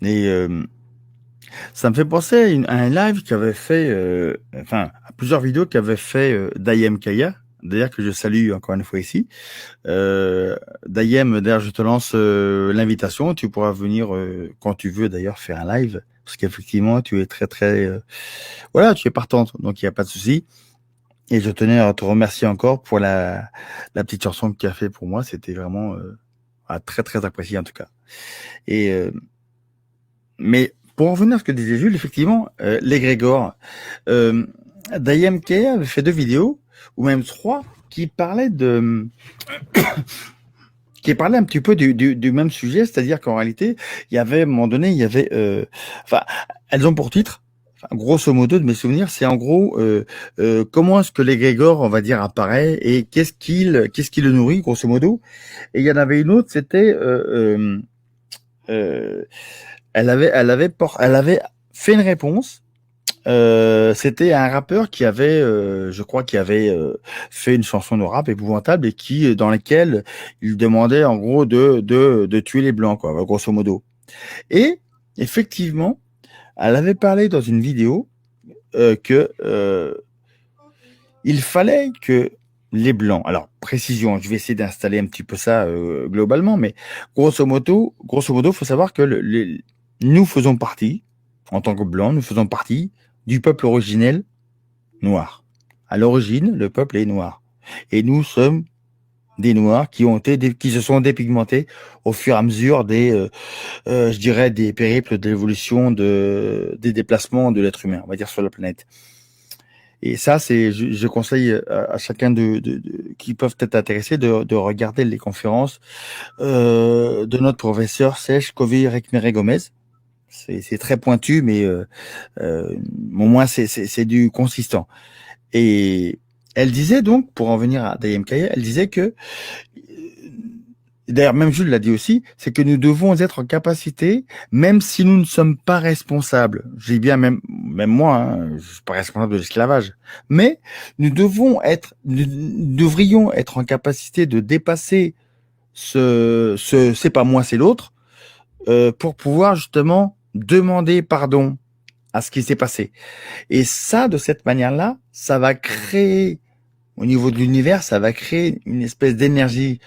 Et ça me fait penser à un live qu'avait fait, à plusieurs vidéos qu'avait fait Dayem Kaya, d'ailleurs que je salue encore une fois ici. Dayem, d'ailleurs, je te lance l'invitation. Tu pourras venir quand tu veux d'ailleurs faire un live, parce qu'effectivement, tu es très voilà, tu es partante, donc il n'y a pas de souci. Et je tenais à te remercier encore pour la petite chanson que tu as fait pour moi. C'était vraiment très apprécié en tout cas. Et mais pour en revenir à ce que disait Jules, effectivement, l'égrégore, Dayem Kaya avait fait 2 vidéos, ou même 3, qui parlaient qui parlait un petit peu du même sujet, c'est-à-dire qu'en réalité, il y avait, à un moment donné, elles ont pour titre, grosso modo, de mes souvenirs, c'est en gros comment est-ce que l'égrégore, on va dire, apparaît et qu'est-ce qui le nourrit, grosso modo. Et il y en avait une autre, c'était elle avait fait une réponse. C'était un rappeur qui avait, je crois, fait une chanson de rap épouvantable et dans laquelle il demandait en gros de tuer les blancs, quoi, grosso modo. Et effectivement, elle avait parlé dans une vidéo que il fallait que les blancs. Alors précision, je vais essayer d'installer un petit peu ça globalement, mais grosso modo, faut savoir que nous faisons partie, en tant que blancs, nous faisons partie du peuple originel noir. À l'origine, le peuple est noir. Et nous sommes des noirs qui se sont dépigmentés au fur et à mesure des périples d'évolution des déplacements de l'être humain, on va dire, sur la planète. Et ça, je conseille à chacun qui peuvent être intéressés de regarder les conférences de notre professeur Sej Kovi Rekmere Gomez. C'est très pointu, mais au moins c'est du consistant. Et elle disait donc, pour en venir à Dayem Kaya, elle disait que, d'ailleurs même Jules l'a dit aussi, c'est que nous devons être en capacité, même si nous ne sommes pas responsables, j'ai bien même moi, hein, je suis pas responsable de l'esclavage, mais nous devrions être en capacité de dépasser c'est pas moi, c'est l'autre, pour pouvoir justement demander pardon à ce qui s'est passé. Et ça, de cette manière-là, ça va créer au niveau de l'univers, ça va créer une espèce d'énergie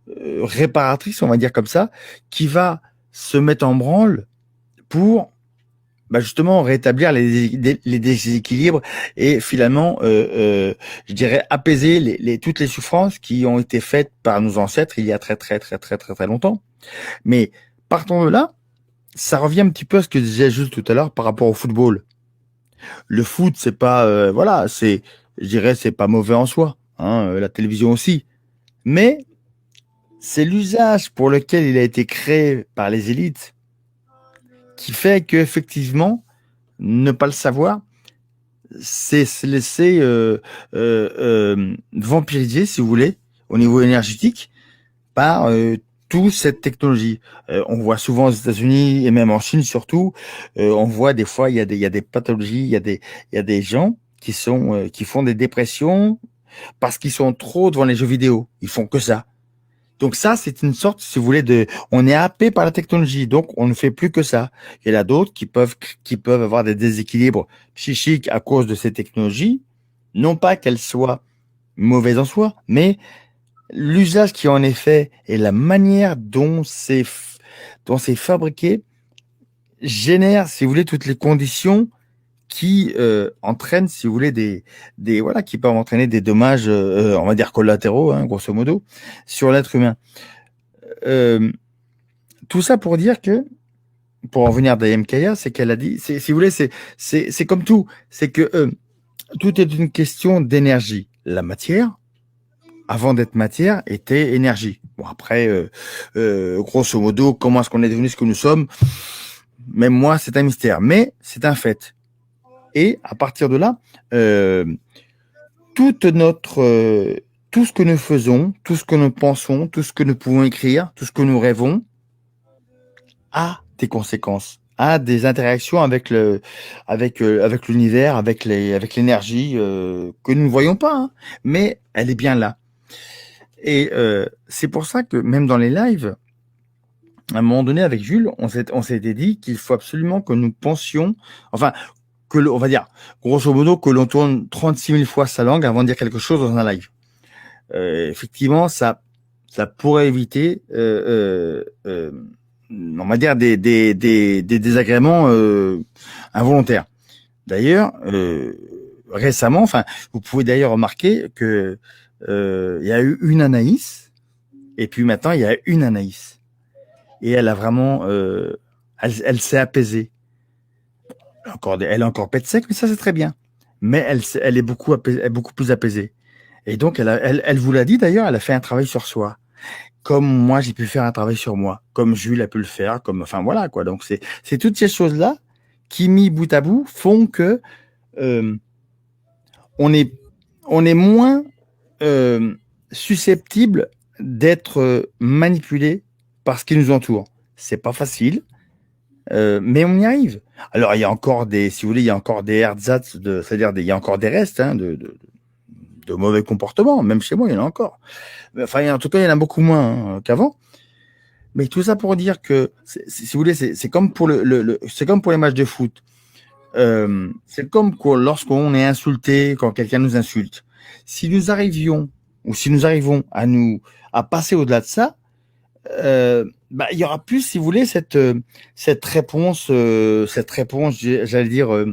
réparatrice, on va dire comme ça, qui va se mettre en branle pour justement rétablir les déséquilibres et finalement, je dirais, apaiser toutes les souffrances qui ont été faites par nos ancêtres il y a très longtemps. Mais partons de là, ça revient un petit peu à ce que je disais juste tout à l'heure par rapport au football. Le foot, c'est pas, je dirais, c'est pas mauvais en soi. La télévision aussi, mais c'est l'usage pour lequel il a été créé par les élites qui fait que effectivement, ne pas le savoir, c'est se laisser vampiriser, si vous voulez, au niveau énergétique, par toute cette technologie. On voit souvent aux États-Unis et même en Chine surtout, on voit des fois il y a des pathologies, il y a des gens qui font des dépressions parce qu'ils sont trop devant les jeux vidéo. Ils font que ça. Donc ça, c'est une sorte, si vous voulez, on est happé par la technologie, donc on ne fait plus que ça. Il y en a d'autres qui peuvent avoir des déséquilibres psychiques à cause de ces technologies, non pas qu'elles soient mauvaises en soi, mais l'usage qui en est fait et la manière dont c'est fabriqué génère, si vous voulez, toutes les conditions qui entraînent, si vous voulez, qui peuvent entraîner des dommages, on va dire collatéraux, grosso modo, sur l'être humain. Tout ça pour dire que, pour en venir d'Ayam Kaya, c'est qu'elle a dit, si vous voulez, c'est comme tout, c'est que tout est une question d'énergie. La matière, avant d'être matière, était énergie. Bon, après, grosso modo, comment est-ce qu'on est devenu ce que nous sommes? Même moi, c'est un mystère, mais c'est un fait. Et à partir de là, tout ce que nous faisons, tout ce que nous pensons, tout ce que nous pouvons écrire, tout ce que nous rêvons, a des conséquences, a des interactions avec l'univers, avec l'énergie que nous ne voyons pas, mais elle est bien là. Et c'est pour ça que même dans les lives, à un moment donné avec Jules, on s'était dit qu'il faut absolument que nous pensions, enfin, on va dire, grosso modo, que l'on tourne 36 000 fois sa langue avant de dire quelque chose dans un live. Effectivement, ça pourrait éviter, on va dire, des désagréments involontaires. D'ailleurs, récemment, enfin, vous pouvez d'ailleurs remarquer que il y a eu une Anaïs, et puis maintenant il y a une Anaïs, et elle a vraiment, elle s'est apaisée. Elle est encore pète sec, mais ça c'est très bien. Mais elle est beaucoup plus apaisée. Et donc elle vous l'a dit d'ailleurs, elle a fait un travail sur soi. Comme moi j'ai pu faire un travail sur moi, comme Jules a pu le faire, enfin voilà quoi. Donc c'est toutes ces choses là qui mis bout à bout font que on est moins susceptible d'être manipulé par ce qui nous entoure. C'est pas facile. Mais on y arrive. Alors il y a encore si vous voulez, il y a encore des ersatz c'est-à-dire il y a encore des restes de mauvais comportements. Même chez moi, il y en a encore. Enfin, en tout cas, il y en a beaucoup moins qu'avant. Mais tout ça pour dire que, si vous voulez, c'est comme pour c'est comme pour les matchs de foot. C'est comme lorsqu'on est insulté, quand quelqu'un nous insulte. Si nous arrivons à passer au-delà de ça, il y aura plus, si vous voulez, cette réponse, j'allais dire,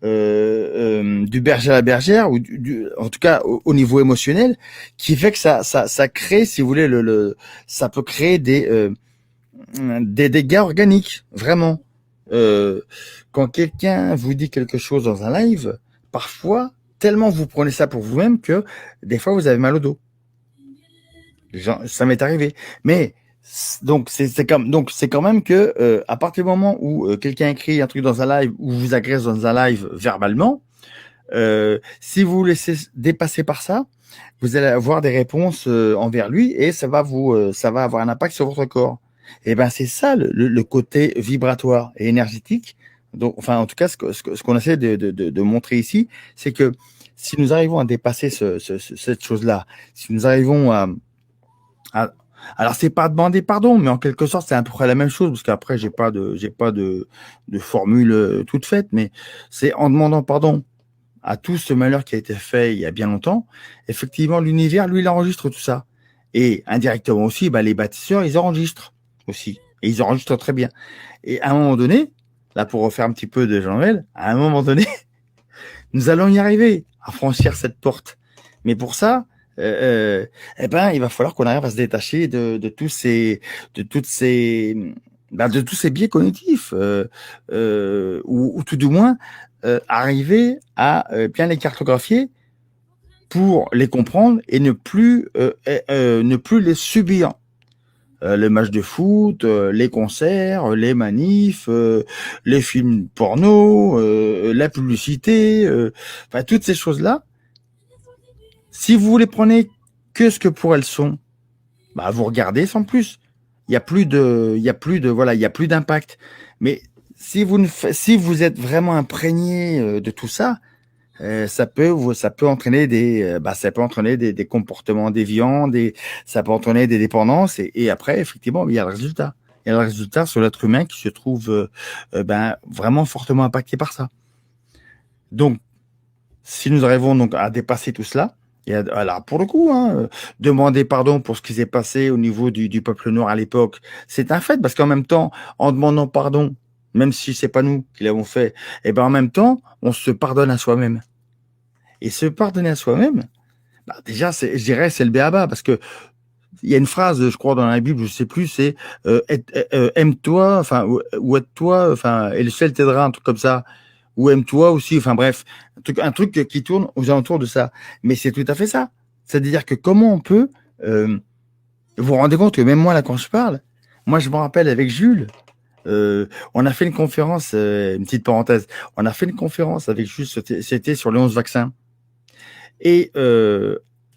du berger à la bergère, ou en tout cas au niveau émotionnel, qui fait que ça crée, si vous voulez, ça peut créer des dégâts organiques, vraiment. Quand quelqu'un vous dit quelque chose dans un live, parfois, tellement vous prenez ça pour vous-même que des fois vous avez mal au dos. Ça m'est arrivé. Mais donc c'est quand même que à partir du moment où quelqu'un écrit un truc dans un live ou vous agresse dans un live verbalement, si vous vous laissez dépasser par ça, vous allez avoir des réponses envers lui et ça va avoir un impact sur votre corps. Et ben c'est ça le côté vibratoire et énergétique. Donc enfin en tout cas ce qu'on essaie de montrer ici, c'est que si nous arrivons à dépasser cette chose-là, si nous arrivons alors c'est pas demander pardon, mais en quelque sorte c'est à peu près la même chose parce qu'après j'ai pas de formule toute faite, mais c'est en demandant pardon à tout ce malheur qui a été fait il y a bien longtemps, effectivement, l'univers, lui, il enregistre tout ça. Et indirectement aussi, bah, les bâtisseurs, ils enregistrent aussi. Et ils enregistrent très bien. Et à un moment donné, là, pour refaire un petit peu de Jean-Noël, à un moment donné, nous allons y arriver à franchir cette porte. Mais pour ça, il va falloir qu'on arrive à se détacher de tous ces biais cognitifs, ou tout du moins arriver à bien les cartographier pour les comprendre et ne plus les subir. Les matchs de foot, les concerts, les manifs, les films porno, la publicité, toutes ces choses-là. Si vous les prenez que ce que pour elles sont, bah vous regardez sans plus. Il y a plus d'impact. Mais si vous êtes vraiment imprégné de tout ça, ça peut entraîner des comportements déviants, ça peut entraîner des dépendances et après effectivement il y a le résultat. Il y a le résultat sur l'être humain qui se trouve vraiment fortement impacté par ça. Donc si nous arrivons donc à dépasser tout cela, et alors pour le coup, demander pardon pour ce qui s'est passé au niveau du peuple noir à l'époque, c'est un fait parce qu'en même temps, en demandant pardon, même si c'est pas nous qui l'avons fait, en même temps, on se pardonne à soi-même. Et se pardonner à soi-même, déjà, je dirais, c'est le béaba, parce que il y a une phrase, je crois, dans la Bible, je sais plus, c'est aime-toi, ou aide-toi, et le ciel t'aidera, un truc comme ça, ou aime-toi aussi, bref, un truc qui tourne aux alentours de ça. Mais c'est tout à fait ça. C'est-à-dire que comment on peut, vous vous rendez compte que même moi, là, quand je parle, moi, je me rappelle avec Jules, on a fait une conférence, une petite parenthèse, on a fait une conférence avec Jules, c'était sur les 11 vaccins. Et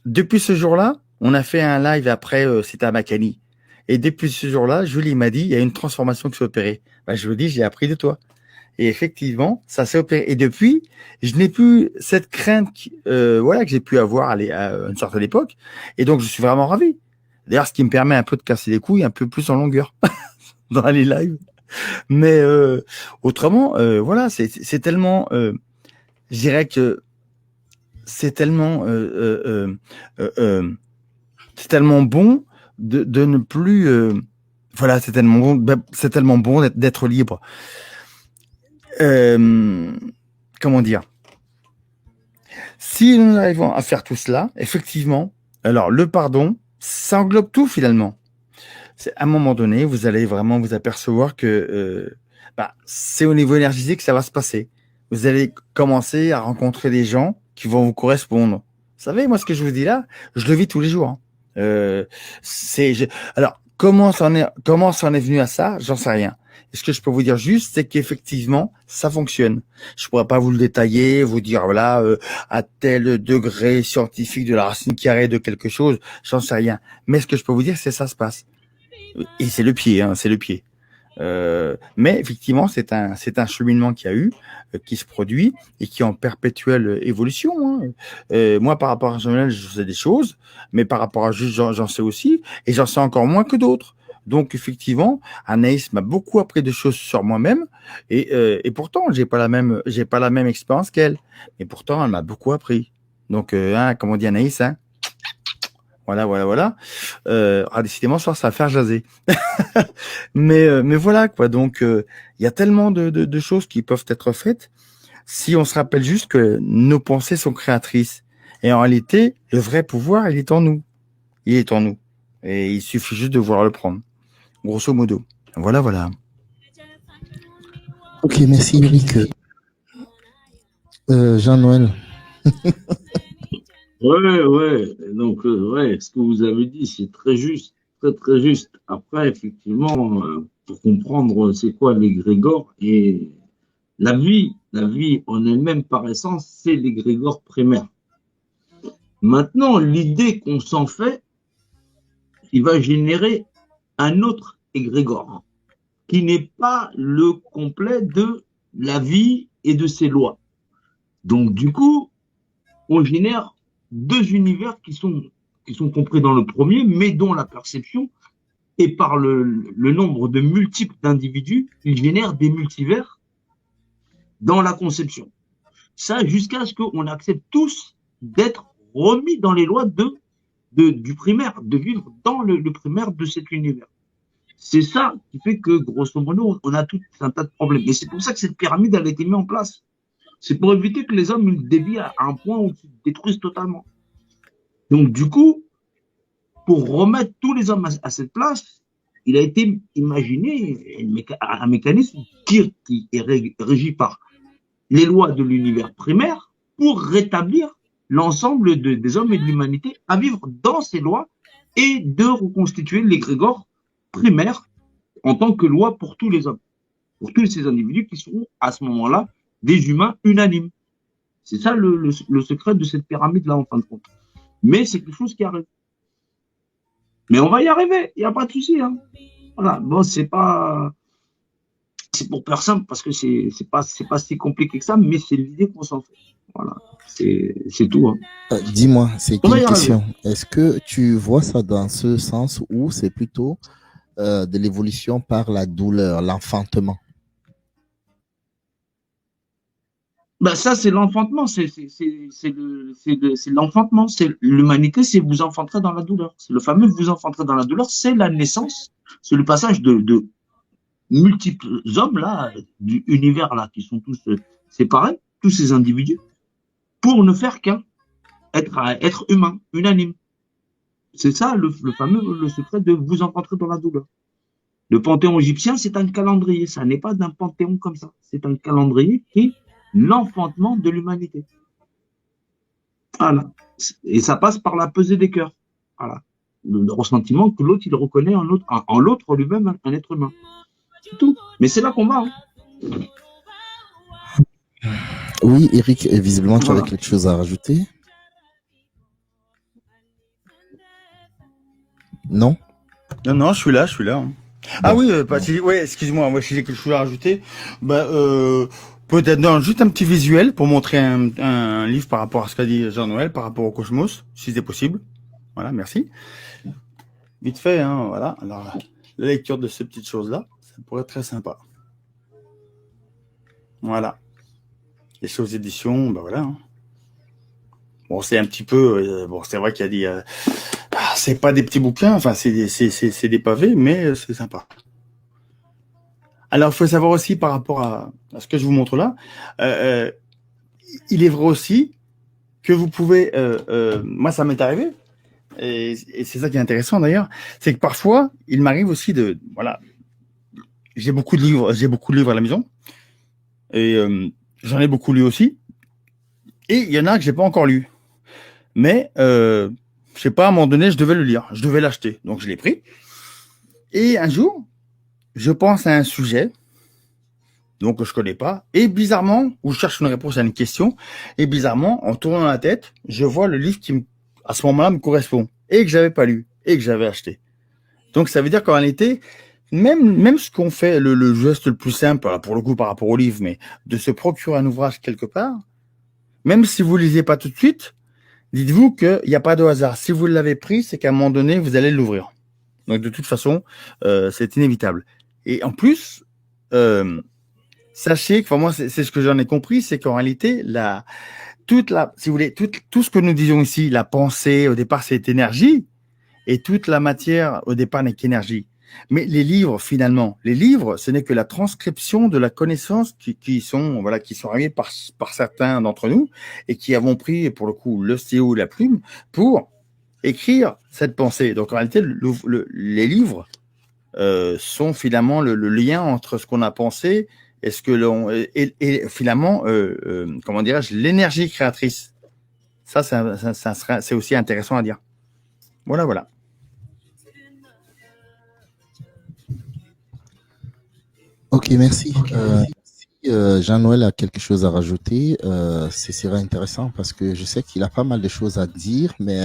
depuis ce jour-là, on a fait un live après, c'était à Makani. Et depuis ce jour-là, Julie m'a dit, il y a une transformation qui s'est opérée. Je vous dis, j'ai appris de toi. Et effectivement, ça s'est opéré. Et depuis, je n'ai plus cette crainte que j'ai pu avoir à une certaine époque. Et donc, je suis vraiment ravi. D'ailleurs, ce qui me permet un peu de casser les couilles un peu plus en longueur dans les lives. Mais autrement, c'est tellement... je dirais que c'est tellement bon de ne plus c'est tellement bon d'être libre. Comment dire, si nous arrivons à faire tout cela, effectivement, alors le pardon, ça englobe tout finalement. C'est à un moment donné, vous allez vraiment vous apercevoir que c'est au niveau énergétique que ça va se passer. Vous allez commencer à rencontrer des gens qui vont vous correspondre. Vous savez, moi, ce que je vous dis là, je le vis tous les jours. Alors, comment ça en est venu à ça, j'en sais rien. Et ce que je peux vous dire juste, c'est qu'effectivement, ça fonctionne. Je pourrais pas vous le détailler, vous dire à tel degré scientifique de la racine carrée de quelque chose, j'en sais rien. Mais ce que je peux vous dire, c'est ça se passe. Et c'est le pied, c'est le pied. Mais effectivement, c'est un cheminement qui a eu, qui se produit et qui est en perpétuelle évolution. Moi, par rapport à Jean-Noël, je sais des choses, mais par rapport à Juste, j'en sais aussi, et j'en sais encore moins que d'autres. Donc, effectivement, Anaïs m'a beaucoup appris de choses sur moi-même, et pourtant, j'ai pas la même expérience qu'elle, mais pourtant, elle m'a beaucoup appris. Donc, comme on dit Anaïs, voilà. Décidément, ça va faire jaser. mais voilà, quoi. Donc, il y a tellement de choses qui peuvent être faites si on se rappelle juste que nos pensées sont créatrices. Et en réalité, le vrai pouvoir, il est en nous. Il est en nous. Et il suffit juste de vouloir le prendre. Grosso modo. Voilà. Ok, merci Eric. Jean-Noël. Ouais. Donc, ce que vous avez dit, c'est très juste, très juste. Après, effectivement, pour comprendre c'est quoi l'égrégore et la vie en elle-même par essence, c'est l'égrégore primaire. Maintenant, l'idée qu'on s'en fait, il va générer un autre égrégore qui n'est pas le complet de la vie et de ses lois. Donc, du coup, on génère deux univers qui sont compris dans le premier, mais dont la perception, et par le nombre de multiples d'individus, il génère des multivers dans la conception. Ça, jusqu'à ce qu'on accepte tous d'être remis dans les lois du primaire, de vivre dans le primaire de cet univers. C'est ça qui fait que, grosso modo, on a tout un tas de problèmes. Et c'est pour ça que cette pyramide, elle a été mise en place. C'est pour éviter que les hommes ils dévient à un point où ils se détruisent totalement. Donc, du coup, pour remettre tous les hommes à cette place, il a été imaginé un mécanisme qui est régi par les lois de l'univers primaire pour rétablir l'ensemble des hommes et de l'humanité à vivre dans ces lois et de reconstituer l'égrégore primaire en tant que loi pour tous les hommes, pour tous ces individus qui seront à ce moment-là des humains unanimes. C'est ça le secret de cette pyramide-là en fin de compte. Mais c'est quelque chose qui arrive. Mais on va y arriver, il n'y a pas de souci. Hein. Voilà, bon, c'est pour personne parce que c'est pas si compliqué que ça, mais c'est l'idée qu'on s'en fait. Voilà, c'est tout. Hein. Dis-moi, c'est une question. Est-ce que tu vois ça dans ce sens où c'est plutôt de l'évolution par la douleur, l'enfantement? Ben ça, c'est l'enfantement, c'est l'enfantement, c'est l'humanité, c'est vous enfanterez dans la douleur. C'est le fameux vous enfanterez dans la douleur, c'est la naissance, c'est le passage de multiples hommes là, du univers là, qui sont tous séparés, tous ces individus, pour ne faire qu'un, être humain, unanime. C'est ça le secret de vous enfanterez dans la douleur. Le panthéon égyptien, c'est un calendrier, ça n'est pas d'un panthéon comme ça, c'est un calendrier qui est l'enfantement de l'humanité. Voilà. Et ça passe par la pesée des cœurs. Voilà. Le ressentiment que l'autre, il reconnaît en l'autre lui-même un être humain. C'est tout. Mais c'est là qu'on va. Hein. Oui, Eric, visiblement, tu avais quelque chose à rajouter? Non? Non, je suis là. Hein. Ah oui, excuse-moi, moi si j'ai quelque chose à rajouter, peut-être juste un petit visuel pour montrer un livre par rapport à ce qu'a dit Jean-Noël, par rapport au cosmos, si c'est possible. Voilà, merci. Vite fait, hein, voilà. Alors, la lecture de ces petites choses-là, ça pourrait être très sympa. Voilà. Les choses éditions, voilà. Hein. Bon, c'est un petit peu, c'est vrai qu'il y a des, c'est pas des petits bouquins, enfin, c'est des pavés, mais c'est sympa. Alors, il faut savoir aussi par rapport à ce que je vous montre là, il est vrai aussi que vous pouvez, moi ça m'est arrivé, et c'est ça qui est intéressant d'ailleurs, c'est que parfois il m'arrive aussi voilà, j'ai beaucoup de livres à la maison, et j'en ai beaucoup lu aussi, et il y en a que j'ai pas encore lu, mais je sais pas, à un moment donné je devais le lire, je devais l'acheter, donc je l'ai pris, et un jour je pense à un sujet, donc je connais pas, et bizarrement, où je cherche une réponse à une question, et bizarrement, en tournant la tête, je vois le livre qui, à ce moment-là, me correspond, et que j'avais pas lu, et que j'avais acheté. Donc ça veut dire qu'en réalité, même ce qu'on fait, le geste le plus simple, pour le coup par rapport au livre, mais de se procurer un ouvrage quelque part, même si vous lisez pas tout de suite, dites-vous qu'il n'y a pas de hasard. Si vous l'avez pris, c'est qu'à un moment donné, vous allez l'ouvrir. Donc de toute façon, c'est inévitable. Et en plus, sachez que, moi, c'est ce que j'en ai compris, c'est qu'en réalité, si vous voulez, tout ce que nous disons ici, la pensée, au départ, c'est énergie, et toute la matière, au départ, n'est qu'énergie. Mais les livres, finalement, ce n'est que la transcription de la connaissance qui sont arrivés par certains d'entre nous, et qui avons pris, pour le coup, le stylo ou la plume, pour écrire cette pensée. Donc, en réalité, les livres sont finalement le lien entre ce qu'on a pensé et ce que l'on et finalement comment dirais-je, l'énergie créatrice. Ça c'est aussi intéressant à dire. Voilà. Ok, merci. Si Jean-Noël a quelque chose à rajouter, ce serait intéressant parce que je sais qu'il a pas mal de choses à dire, mais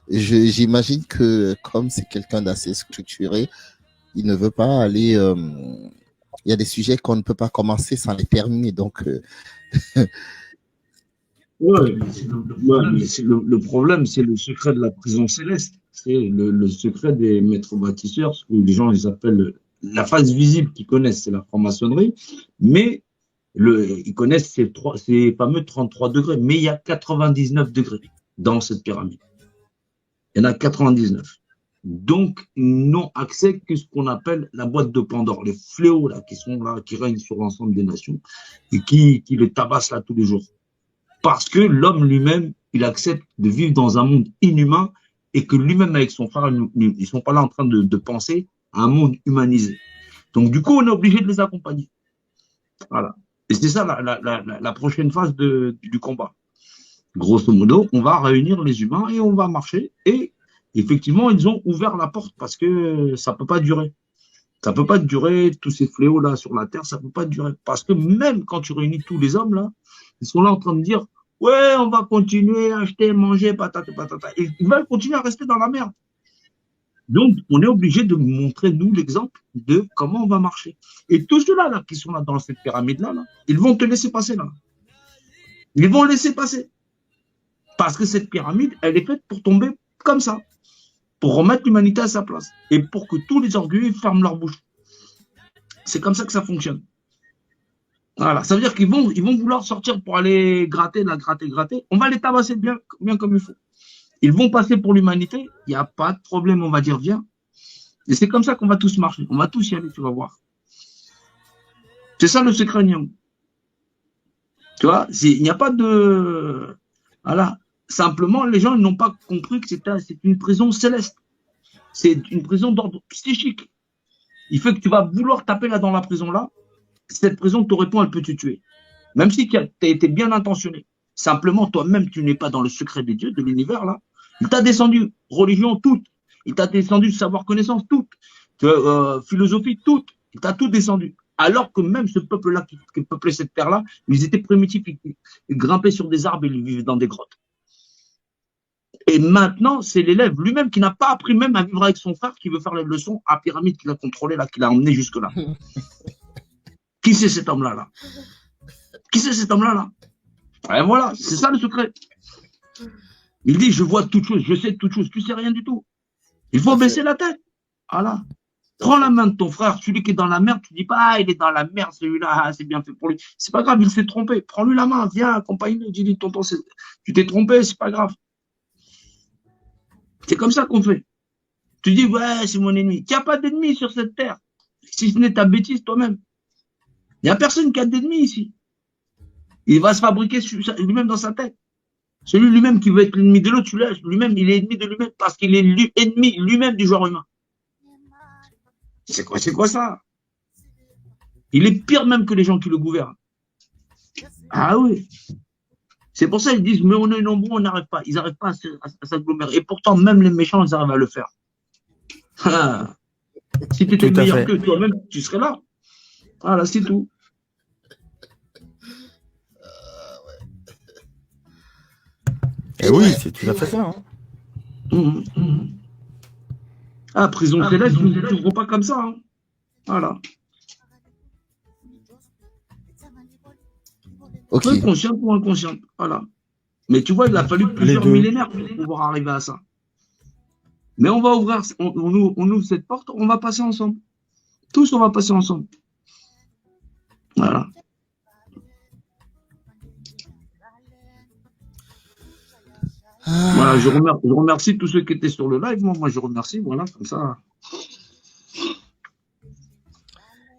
j'imagine que comme c'est quelqu'un d'assez structuré, il ne veut pas aller. Il y a des sujets qu'on ne peut pas commencer sans les terminer, donc. Ouais, mais le problème, c'est le secret de la prison céleste. C'est le secret des maîtres bâtisseurs, ce que les gens ils appellent la phase visible qu'ils connaissent, c'est la franc-maçonnerie. Mais Ils connaissent ces fameux 33 degrés, mais il y a 99 degrés dans cette pyramide. Il y en a 99. Donc, ils n'ont accès que ce qu'on appelle la boîte de Pandore, les fléaux là, qui sont là, qui règnent sur l'ensemble des nations et qui les tabassent là tous les jours. Parce que l'homme lui-même, il accepte de vivre dans un monde inhumain et que lui-même avec son frère, ils ne sont pas là en train de penser à un monde humanisé. Donc, du coup, on est obligé de les accompagner. Voilà. Et c'est ça la prochaine phase du combat. Grosso modo, on va réunir les humains et on va marcher. Et effectivement, ils ont ouvert la porte parce que ça ne peut pas durer. Ça ne peut pas durer, tous ces fléaux-là sur la Terre, ça ne peut pas durer. Parce que même quand tu réunis tous les hommes, là, ils sont là en train de dire « Ouais, on va continuer à acheter, manger, patata, patata. » Et ils veulent continuer à rester dans la merde. Donc, on est obligé de montrer, nous, l'exemple de comment on va marcher. Et tous ceux-là là, qui sont là dans cette pyramide-là, là, ils vont te laisser passer là. Ils vont laisser passer. Parce que cette pyramide, elle est faite pour tomber comme ça, pour remettre l'humanité à sa place et pour que tous les orgueilleux ferment leur bouche. C'est comme ça que ça fonctionne. Voilà, ça veut dire qu'ils vont vouloir sortir pour aller gratter, gratter. On va les tabasser bien comme il faut. Ils vont passer pour l'humanité, il n'y a pas de problème, on va dire viens. Et c'est comme ça qu'on va tous marcher, on va tous y aller, tu vas voir. C'est ça le secret Nyang. Tu vois, il n'y a pas de... Voilà. Simplement, les gens n'ont pas compris que c'est une prison céleste. C'est une prison d'ordre psychique. Il fait que tu vas vouloir taper là dans la prison là. Cette prison te répond, elle peut te tuer. Même si tu as été bien intentionné. Simplement, toi-même, tu n'es pas dans le secret des dieux, de l'univers là. Il t'a descendu religion toute. Il t'a descendu savoir-connaissance toute. Philosophie toute. Il t'a tout descendu. Alors que même ce peuple-là qui peuplait cette terre-là, ils étaient primitifs, ils grimpaient sur des arbres et ils vivaient dans des grottes. Et maintenant, c'est l'élève lui-même qui n'a pas appris même à vivre avec son frère, qui veut faire les leçons à Pyramide qu'il a contrôlé, là, qu'il a emmené jusque-là. Qui c'est cet homme-là là? Qui c'est cet homme-là là? Et voilà, c'est ça le secret. Il dit, je vois toute chose, je sais toute chose, tu sais rien du tout. Il faut baisser la tête. Voilà. Prends la main de ton frère, celui qui est dans la merde, tu dis pas, ah, il est dans la merde, celui-là, c'est bien fait pour lui. C'est pas grave, il s'est trompé. Prends-lui la main, viens, accompagne-le, dis-lui, tonton, tu t'es trompé, c'est pas grave. C'est comme ça qu'on fait. Tu dis, ouais, c'est mon ennemi. Tu n'as pas d'ennemi sur cette terre. Si ce n'est ta bêtise toi-même. Il n'y a personne qui a d'ennemi ici. Il va se fabriquer lui-même dans sa tête. Celui lui-même qui veut être l'ennemi de l'autre, lui-même, il est ennemi de lui-même parce qu'il est ennemi lui-même du genre humain. C'est quoi ça? Il est pire même que les gens qui le gouvernent. Ah oui. C'est pour ça qu'ils disent, mais on est nombreux, on n'arrive pas. Ils n'arrivent pas à s'agglomérer. Et pourtant, même les méchants, ils arrivent à le faire. Ah. Si tu étais meilleur que toi-même, tu serais là. Voilà, c'est tout. Et oui, c'est tout à fait ça. Hein. Ah, prison céleste, vous ne t'ouvrez pas comme ça. Hein. Voilà. Ok. Consciente ou inconsciente. Voilà. Mais tu vois, il a fallu plusieurs millénaires pour pouvoir arriver à ça. Mais on va ouvrir, on ouvre cette porte, on va passer ensemble. Tous, on va passer ensemble. Voilà. Voilà, je remercie tous ceux qui étaient sur le live. Moi, je remercie. Voilà, comme ça.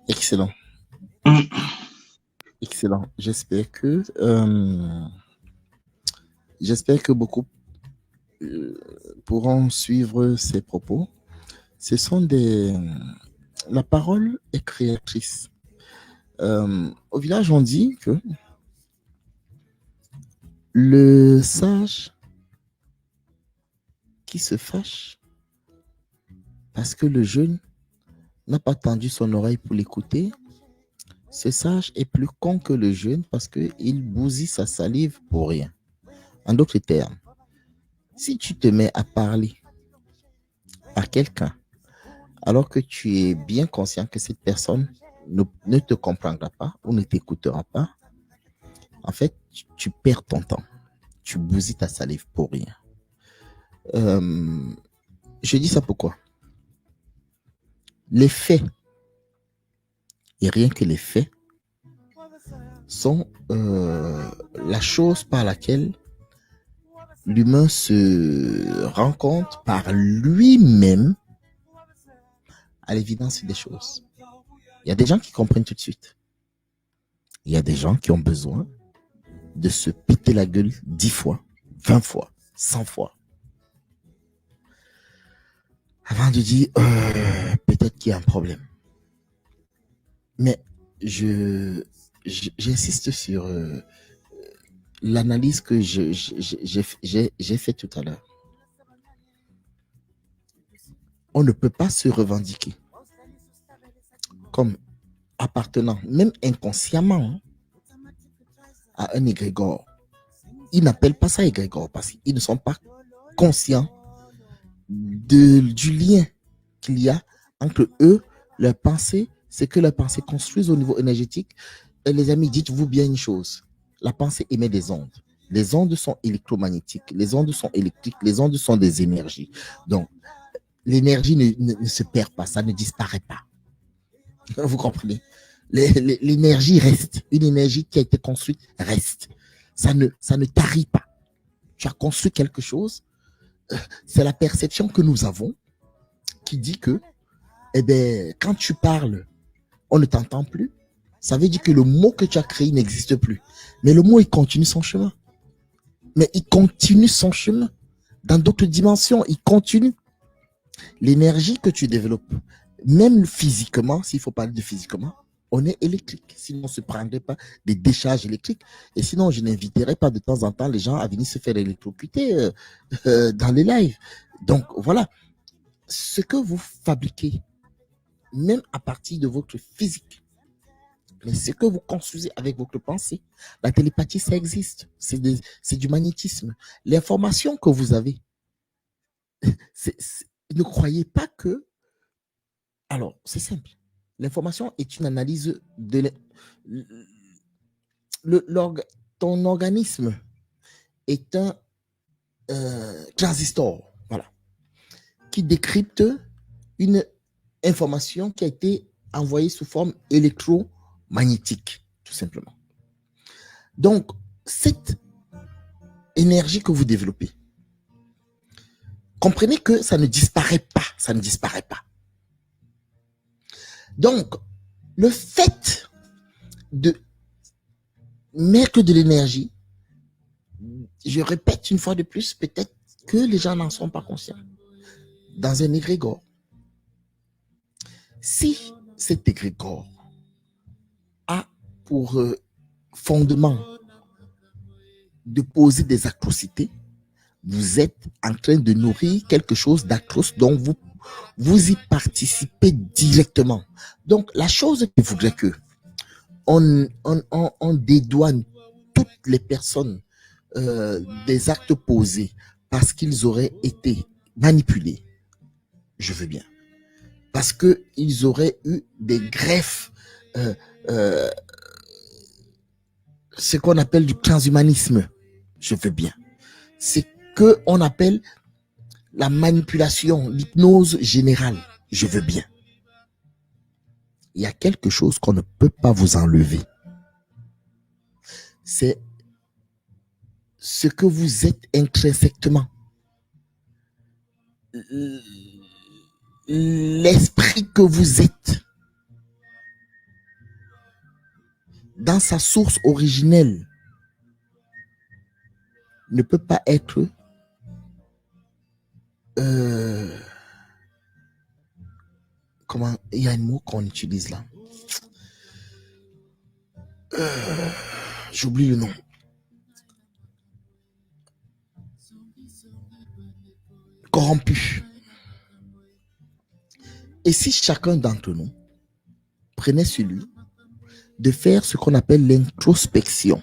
Excellent. Excellent. J'espère que beaucoup pourront suivre ces propos. La parole est créatrice. Au village, on dit que le sage qui se fâche parce que le jeune n'a pas tendu son oreille pour l'écouter, ce sage est plus con que le jeune parce qu'il bousille sa salive pour rien. En d'autres termes, si tu te mets à parler à quelqu'un alors que tu es bien conscient que cette personne ne te comprendra pas ou ne t'écoutera pas, en fait, tu perds ton temps. Tu bousilles ta salive pour rien. Je dis ça pourquoi? Les faits, et rien que les faits, sont la chose par laquelle l'humain se rend compte par lui-même à l'évidence des choses. Il y a des gens qui comprennent tout de suite. Il y a des gens qui ont besoin de se péter la gueule 10 fois, 20 fois, 100 fois. Avant de dire, peut-être qu'il y a un problème. Mais j'insiste sur l'analyse que j'ai fait tout à l'heure. On ne peut pas se revendiquer comme appartenant, même inconsciemment, à un égrégore. Ils n'appellent pas ça égrégore parce qu'ils ne sont pas conscients du lien qu'il y a entre eux, leurs pensées, c'est que leurs pensées construisent au niveau énergétique. Et les amis, dites-vous bien une chose, la pensée émet des ondes. Les ondes sont électromagnétiques, les ondes sont électriques, les ondes sont des énergies. Donc, l'énergie ne se perd pas, ça ne disparaît pas. Vous comprenez? L'énergie reste. Une énergie qui a été construite reste. Ça ne tarit pas. Tu as construit quelque chose. C'est la perception que nous avons qui dit que, eh ben, quand tu parles, on ne t'entend plus. Ça veut dire que le mot que tu as créé n'existe plus. Mais le mot, il continue son chemin. Mais il continue son chemin. Dans d'autres dimensions, il continue. L'énergie que tu développes, même physiquement, s'il faut parler de physiquement, on est électrique. Sinon, on ne se prendrait pas des décharges électriques. Et sinon, je n'inviterais pas de temps en temps les gens à venir se faire électrocuter dans les lives. Donc, voilà. Ce que vous fabriquez, même à partir de votre physique, mais ce que vous construisez avec votre pensée, la télépathie, ça existe. C'est du magnétisme. L'information que vous avez, ne croyez pas que... Alors, c'est simple. L'information est une analyse de... Ton organisme est un transistor, voilà, qui décrypte une information qui a été envoyée sous forme électromagnétique, tout simplement. Donc, cette énergie que vous développez, comprenez que ça ne disparaît pas, ça ne disparaît pas. Donc, le fait de mettre de l'énergie, je répète une fois de plus, peut-être que les gens n'en sont pas conscients, dans un égrégore. Si cet égrégore a pour fondement de poser des atrocités, vous êtes en train de nourrir quelque chose d'atroce dont vous y participez directement. Donc, la chose qui voudrait que on dédouane toutes les personnes des actes posés parce qu'ils auraient été manipulés, je veux bien. Parce qu'ils auraient eu des greffes, ce qu'on appelle du transhumanisme, je veux bien. C'est qu'on appelle la manipulation, l'hypnose générale, je veux bien. Il y a quelque chose qu'on ne peut pas vous enlever. C'est ce que vous êtes intrinsèquement. L'esprit que vous êtes. Dans sa source originelle. Ne peut pas être comment, il y a un mot qu'on utilise là. J'oublie le nom. Corrompu. Et si chacun d'entre nous prenait celui de faire ce qu'on appelle l'introspection,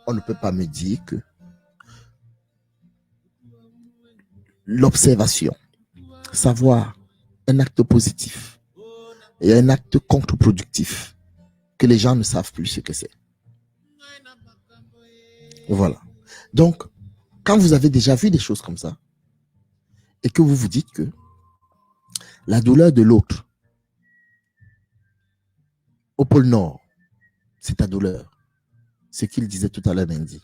on ne peut pas me dire que l'observation, savoir un acte positif et un acte contre-productif, que les gens ne savent plus ce que c'est. Voilà. Donc, quand vous avez déjà vu des choses comme ça, et que vous vous dites que la douleur de l'autre Au pôle Nord, c'est ta douleur. Ce qu'il disait tout à l'heure, Mendy.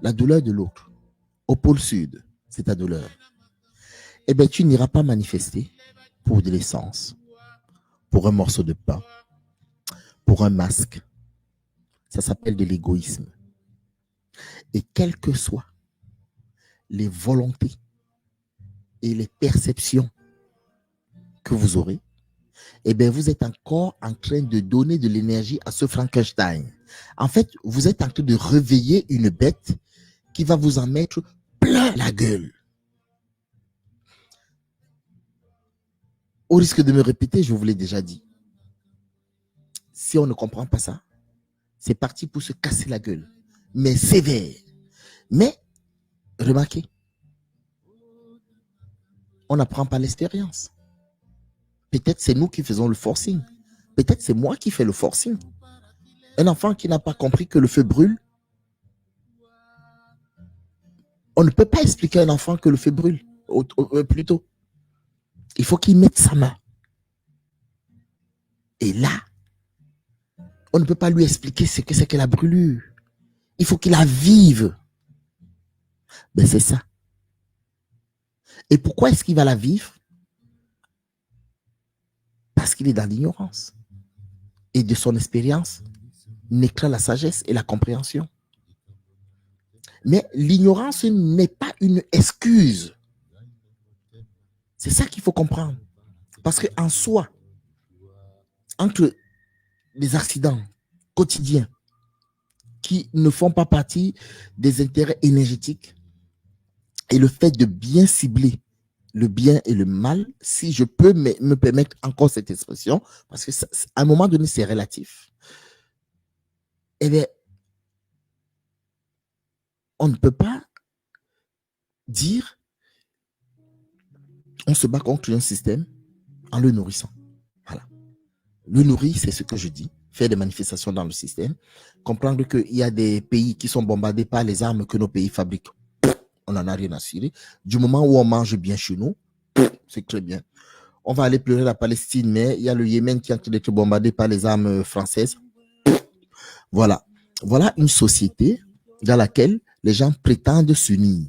La douleur de l'autre. Au pôle Sud, c'est ta douleur. Eh bien, tu n'iras pas manifester pour de l'essence, pour un morceau de pain, pour un masque. Ça s'appelle de l'égoïsme. Et quelles que soient les volontés et les perceptions que vous aurez, eh bien, vous êtes encore en train de donner de l'énergie à ce Frankenstein. En fait, vous êtes en train de réveiller une bête qui va vous en mettre plein la gueule. Au risque de me répéter, je vous l'ai déjà dit. Si on ne comprend pas ça, c'est parti pour se casser la gueule. Mais sévère. Mais, remarquez, on n'apprend pas l'expérience. Peut-être c'est nous qui faisons le forcing. Peut-être c'est moi qui fais le forcing. Un enfant qui n'a pas compris que le feu brûle, on ne peut pas expliquer à un enfant que le feu brûle. Plutôt, il faut qu'il mette sa main. Et là, on ne peut pas lui expliquer ce que c'est que la brûlure. Il faut qu'il la vive. Ben c'est ça. Et pourquoi est-ce qu'il va la vivre? Parce qu'il est dans l'ignorance. Et de son expérience naîtra la sagesse et la compréhension. Mais l'ignorance n'est pas une excuse. C'est ça qu'il faut comprendre. Parce qu'en soi, entre les accidents quotidiens qui ne font pas partie des intérêts énergétiques et le fait de bien cibler le bien et le mal, si je peux me permettre encore cette expression, parce que ça, à un moment donné, c'est relatif. Eh bien, on ne peut pas dire on se bat contre un système en le nourrissant. Voilà. Le nourrir, c'est ce que je dis. Faire des manifestations dans le système. Comprendre qu'il y a des pays qui sont bombardés par les armes que nos pays fabriquent. On n'en a rien à cirer. Du moment où on mange bien chez nous, c'est très bien. On va aller pleurer la Palestine, mais il y a le Yémen qui est en train d'être bombardé par les armes françaises. Voilà. Voilà une société dans laquelle les gens prétendent s'unir.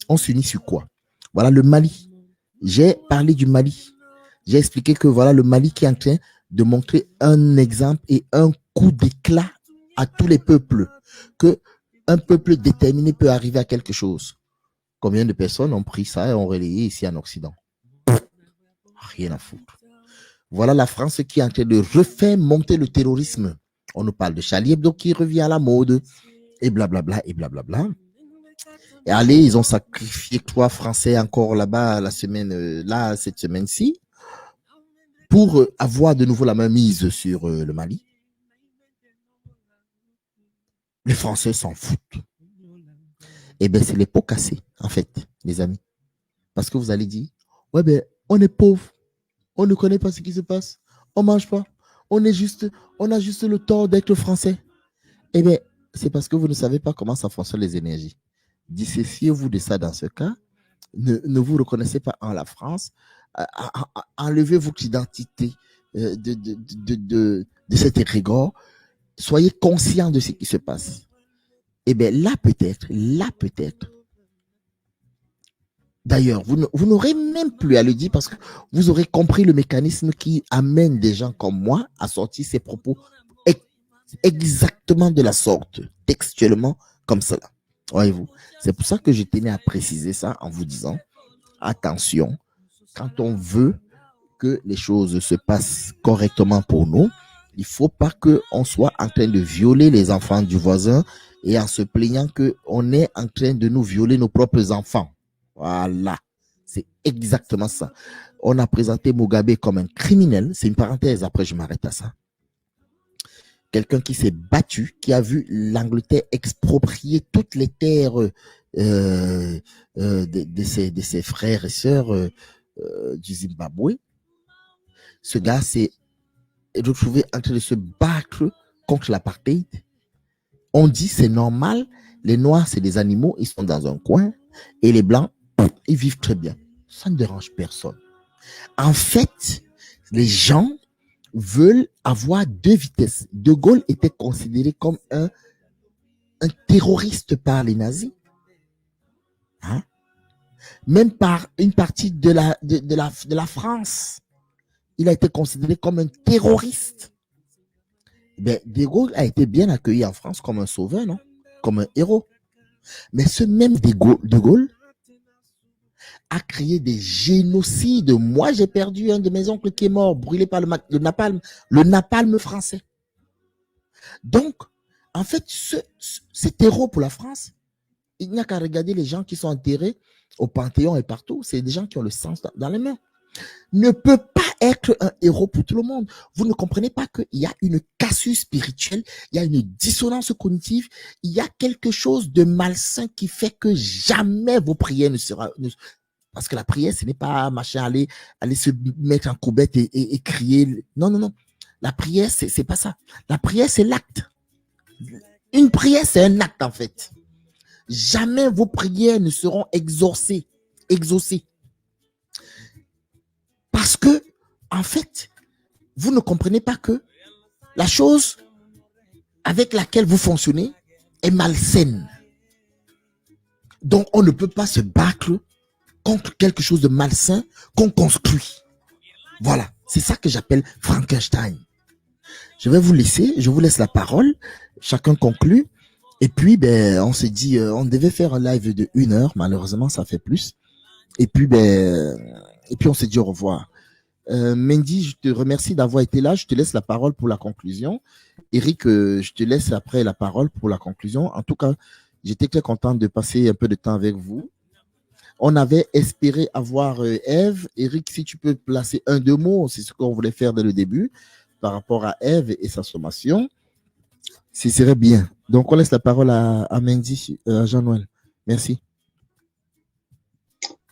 On s'unit sur quoi? Voilà le Mali. J'ai parlé du Mali. J'ai expliqué que voilà le Mali qui est en train de montrer un exemple et un coup d'éclat à tous les peuples. Que un peuple déterminé peut arriver à quelque chose. Combien de personnes ont pris ça et ont relayé ici en Occident? Rien à foutre. Voilà la France qui est en train de refaire monter le terrorisme. On nous parle de Charlie Hebdo qui revient à la mode. Et blablabla, et blablabla. Et allez, ils ont sacrifié 3 Français encore là-bas cette semaine-ci, pour avoir de nouveau la main mise sur le Mali. Les Français s'en foutent. Eh bien, c'est les pots cassés, en fait, les amis. Parce que vous allez dire, ouais, ben, on est pauvre. On ne connaît pas ce qui se passe. On mange pas. On a juste le tort d'être français. Eh bien, c'est parce que vous ne savez pas comment ça fonctionne les énergies. Dissociez-vous de ça dans ce cas. Ne vous reconnaissez pas en la France. Enlevez votre identité de cet égrégore. Soyez conscient de ce qui se passe. Eh bien, là peut-être, d'ailleurs, vous n'aurez même plus à le dire parce que vous aurez compris le mécanisme qui amène des gens comme moi à sortir ces propos exactement de la sorte, textuellement comme cela. Voyez-vous, c'est pour ça que je tenais à préciser ça en vous disant, attention, quand on veut que les choses se passent correctement pour nous, il ne faut pas qu'on soit en train de violer les enfants du voisin et en se plaignant qu'on est en train de nous violer nos propres enfants. Voilà, c'est exactement ça. On a présenté Mugabe comme un criminel. C'est une parenthèse, après je m'arrête à ça. Quelqu'un qui s'est battu, qui a vu l'Angleterre exproprier toutes les terres de ses frères et sœurs du Zimbabwe. Ce gars s'est retrouvé en train de se battre contre l'apartheid. On dit c'est normal, les Noirs c'est des animaux, ils sont dans un coin, et les Blancs, ils vivent très bien. Ça ne dérange personne. En fait, les gens veulent avoir deux vitesses. De Gaulle était considéré comme un terroriste par les nazis. Hein? Même par une partie de la France. Il a été considéré comme un terroriste. Ben, De Gaulle a été bien accueilli en France comme un sauveur, non? Comme un héros. Mais ce même De Gaulle a créé des génocides. Moi, j'ai perdu un de mes oncles qui est mort, brûlé par le napalm français. Donc, en fait, cet héros pour la France, il n'y a qu'à regarder les gens qui sont enterrés au Panthéon et partout. C'est des gens qui ont le sang dans les mains. Ne peut pas être un héros pour tout le monde. Vous ne comprenez pas qu'il y a une cassure spirituelle, il y a une dissonance cognitive, il y a quelque chose de malsain qui fait que jamais vos prières ne seront... Parce que la prière, ce n'est pas machin, aller se mettre en courbette et crier. Non, non, non. La prière, c'est pas ça. La prière, c'est l'acte. Une prière, c'est un acte, en fait. Jamais vos prières ne seront exaucées. Parce que, en fait, vous ne comprenez pas que la chose avec laquelle vous fonctionnez est malsaine. Donc, on ne peut pas se battre contre quelque chose de malsain qu'on construit. Voilà, c'est ça que j'appelle Frankenstein. Je vais vous laisser, je vous laisse la parole. Chacun conclut. Et puis, ben, on s'est dit, on devait faire un live de 1 heure. Malheureusement, ça fait plus. Et puis, on s'est dit au revoir. Mendy, je te remercie d'avoir été là. Je te laisse la parole pour la conclusion. Eric, je te laisse après la parole pour la conclusion. En tout cas, j'étais très content de passer un peu de temps avec vous. On avait espéré avoir Ève. Eric, si tu peux placer 1-2 mots, c'est ce qu'on voulait faire dès le début par rapport à Ève et sa sommation. Ce serait bien. Donc, on laisse la parole à Mendy, à Jean-Noël. Merci.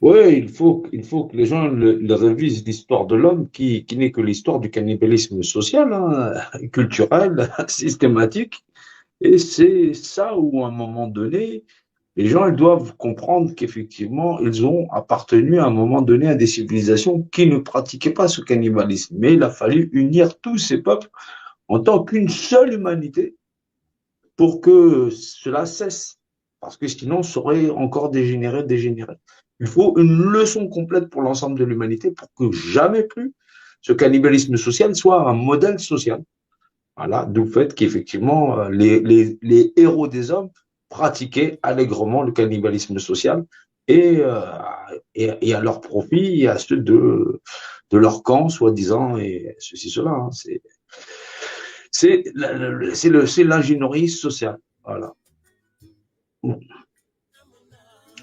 Oui, il faut que les gens le révisent l'histoire de l'homme qui n'est que l'histoire du cannibalisme social, hein, culturel, systématique. Et c'est ça où, à un moment donné, les gens ils doivent comprendre qu'effectivement, ils ont appartenu à un moment donné à des civilisations qui ne pratiquaient pas ce cannibalisme. Mais il a fallu unir tous ces peuples en tant qu'une seule humanité pour que cela cesse. Parce que sinon, ça aurait encore dégénéré. Il faut une leçon complète pour l'ensemble de l'humanité pour que jamais plus ce cannibalisme social soit un modèle social. Voilà, d'où le fait qu'effectivement, les héros des hommes pratiquaient allègrement le cannibalisme social et à leur profit et à ceux de leur camp, soi-disant, et ceci, cela. Hein. C'est l'ingénierie sociale. Voilà.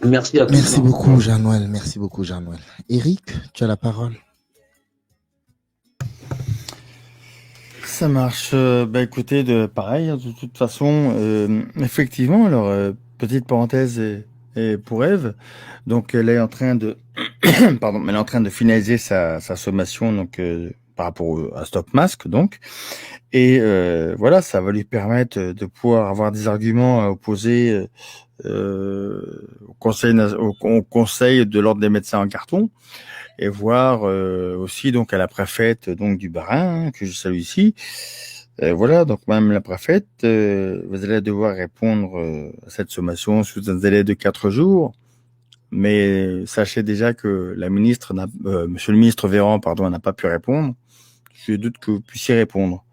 Merci à tous. Merci beaucoup, Jean-Noël. Merci beaucoup, Jean-Noël. Eric, tu as la parole. Ça marche. Écoutez, pareil, de toute façon, effectivement, alors, petite parenthèse et pour Ève, donc elle est en train de, pardon, elle est en train de finaliser sa sommation, donc par rapport à Stop Masque, donc, et voilà, ça va lui permettre de pouvoir avoir des arguments à opposer au conseil de l'ordre des médecins en carton. Et voir aussi donc à la préfète donc du Bas-Rhin, que je salue ici. Voilà, donc même la préfète, vous allez devoir répondre à cette sommation sous un délai de 4 jours. Mais sachez déjà que la ministre, Monsieur le ministre Véran, pardon, n'a pas pu répondre. Je doute que vous puissiez répondre.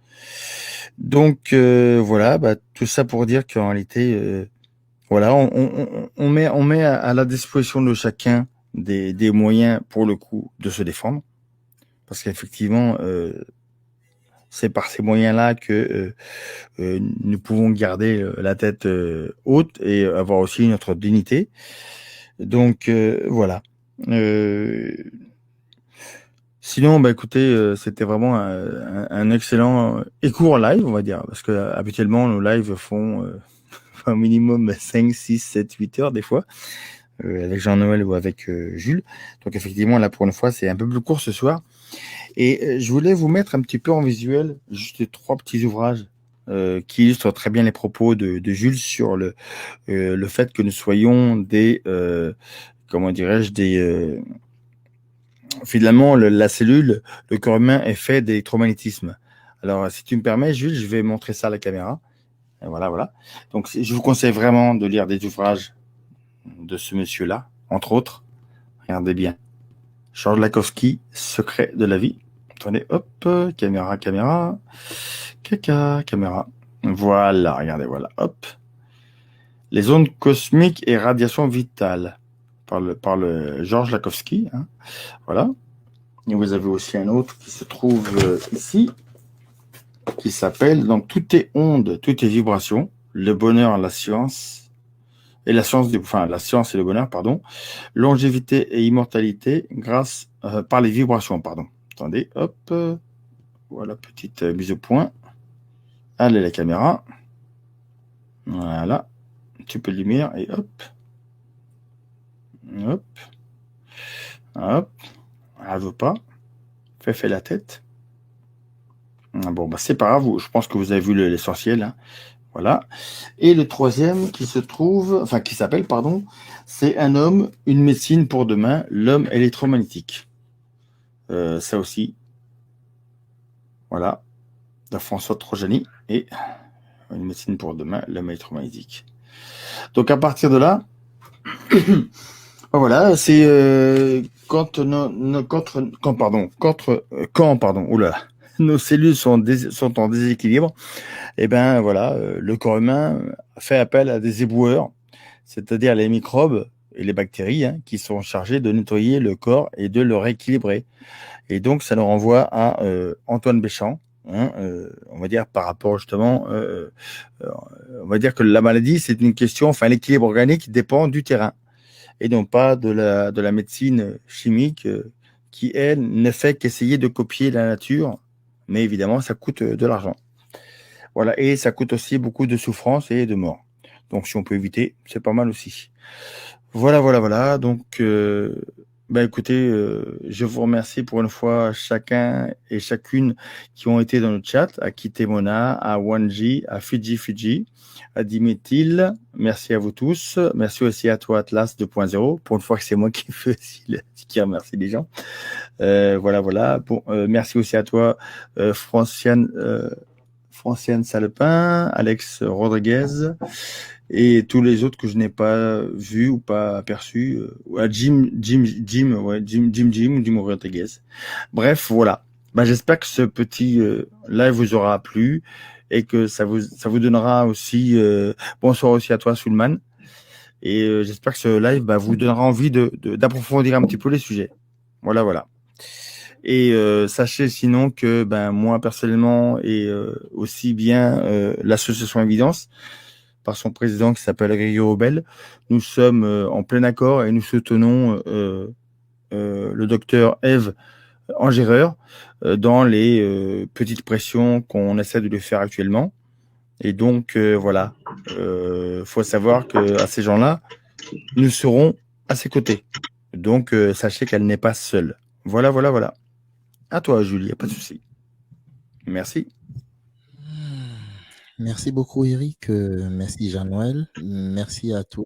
Donc voilà, tout ça pour dire qu'en réalité, voilà, on met à la disposition de chacun des moyens pour le coup de se défendre, parce qu'effectivement c'est par ces moyens-là que nous pouvons garder la tête haute et avoir aussi notre dignité. Donc voilà. Sinon, écoutez, c'était vraiment un excellent et court live, on va dire, parce que habituellement nos lives font au minimum 5, 6, 7, 8 heures des fois. Avec Jean-Noël ou avec Jules. Donc effectivement, là pour une fois, c'est un peu plus court ce soir. Et je voulais vous mettre un petit peu en visuel juste 3 petits ouvrages qui illustrent très bien les propos de Jules sur le fait que nous soyons des comment dirais-je des finalement la cellule, le corps humain est fait d'électromagnétisme. Alors, si tu me permets, Jules, je vais montrer ça à la caméra. Et voilà, voilà. Donc, je vous conseille vraiment de lire des ouvrages de ce monsieur-là, entre autres. Regardez bien. Georges Lakhovsky, Secret de la vie. Attendez, hop, caméra, caméra. Voilà, regardez, voilà, hop. Les ondes cosmiques et radiation vitale par le Georges Lakhovsky. Hein. Voilà. Et vous avez aussi un autre qui se trouve ici, qui s'appelle donc Tout est ondes, tout est vibration, le bonheur, la science et la science la science et le bonheur, pardon, longévité et immortalité grâce par les vibrations, pardon. Attendez, hop, voilà, petite mise au point. Allez, la caméra. Voilà, un petit peu de lumière et hop, hop, hop. Elle veut pas. Fait la tête. Bon, bah c'est pas grave. Je pense que vous avez vu l'essentiel. Hein. Voilà. Et le troisième qui s'appelle, c'est Un homme, une médecine pour demain, l'homme électromagnétique. Ça aussi. Voilà. De François Trojani et Une médecine pour demain, l'homme électromagnétique. Donc à partir de là, voilà, c'est quand nos cellules sont en déséquilibre, et ben voilà, le corps humain fait appel à des éboueurs, c'est-à-dire les microbes et les bactéries hein, qui sont chargés de nettoyer le corps et de le rééquilibrer. Et donc ça nous renvoie à Antoine Béchamp. Hein, on va dire par rapport justement, on va dire que la maladie c'est une question, l'équilibre organique dépend du terrain et non pas de la médecine chimique qui elle ne fait qu'essayer de copier la nature, mais évidemment ça coûte de l'argent. Voilà, et ça coûte aussi beaucoup de souffrance et de mort. Donc si on peut éviter, c'est pas mal aussi. Voilà. Donc écoutez, je vous remercie pour une fois chacun et chacune qui ont été dans le chat, à Kitemona, à Wanji, à Fiji, à Dimétil. Merci à vous tous. Merci aussi à toi Atlas 2.0. Pour une fois que c'est moi qui qui remercie les gens. Voilà. Bon, merci aussi à toi Franciane Salepin, Alex Rodriguez et tous les autres que je n'ai pas vus ou pas aperçus, à Jim Rodriguez. Bref, voilà. J'espère que ce petit live vous aura plu et que ça vous donnera aussi bonsoir aussi à toi Sulman et j'espère que ce live vous donnera envie d'approfondir un petit peu les sujets. Voilà. Et sachez sinon que moi personnellement et aussi bien l'association Évidence par son président qui s'appelle Grégory Obel, nous sommes en plein accord et nous soutenons le docteur Eve Angéreur dans les petites pressions qu'on essaie de lui faire actuellement. Et donc voilà, faut savoir que à ces gens-là, nous serons à ses côtés. Donc sachez qu'elle n'est pas seule. Voilà. À toi, Julie, y a pas de souci. Merci. Merci beaucoup, Eric. Merci, Jean-Noël. Merci à toi.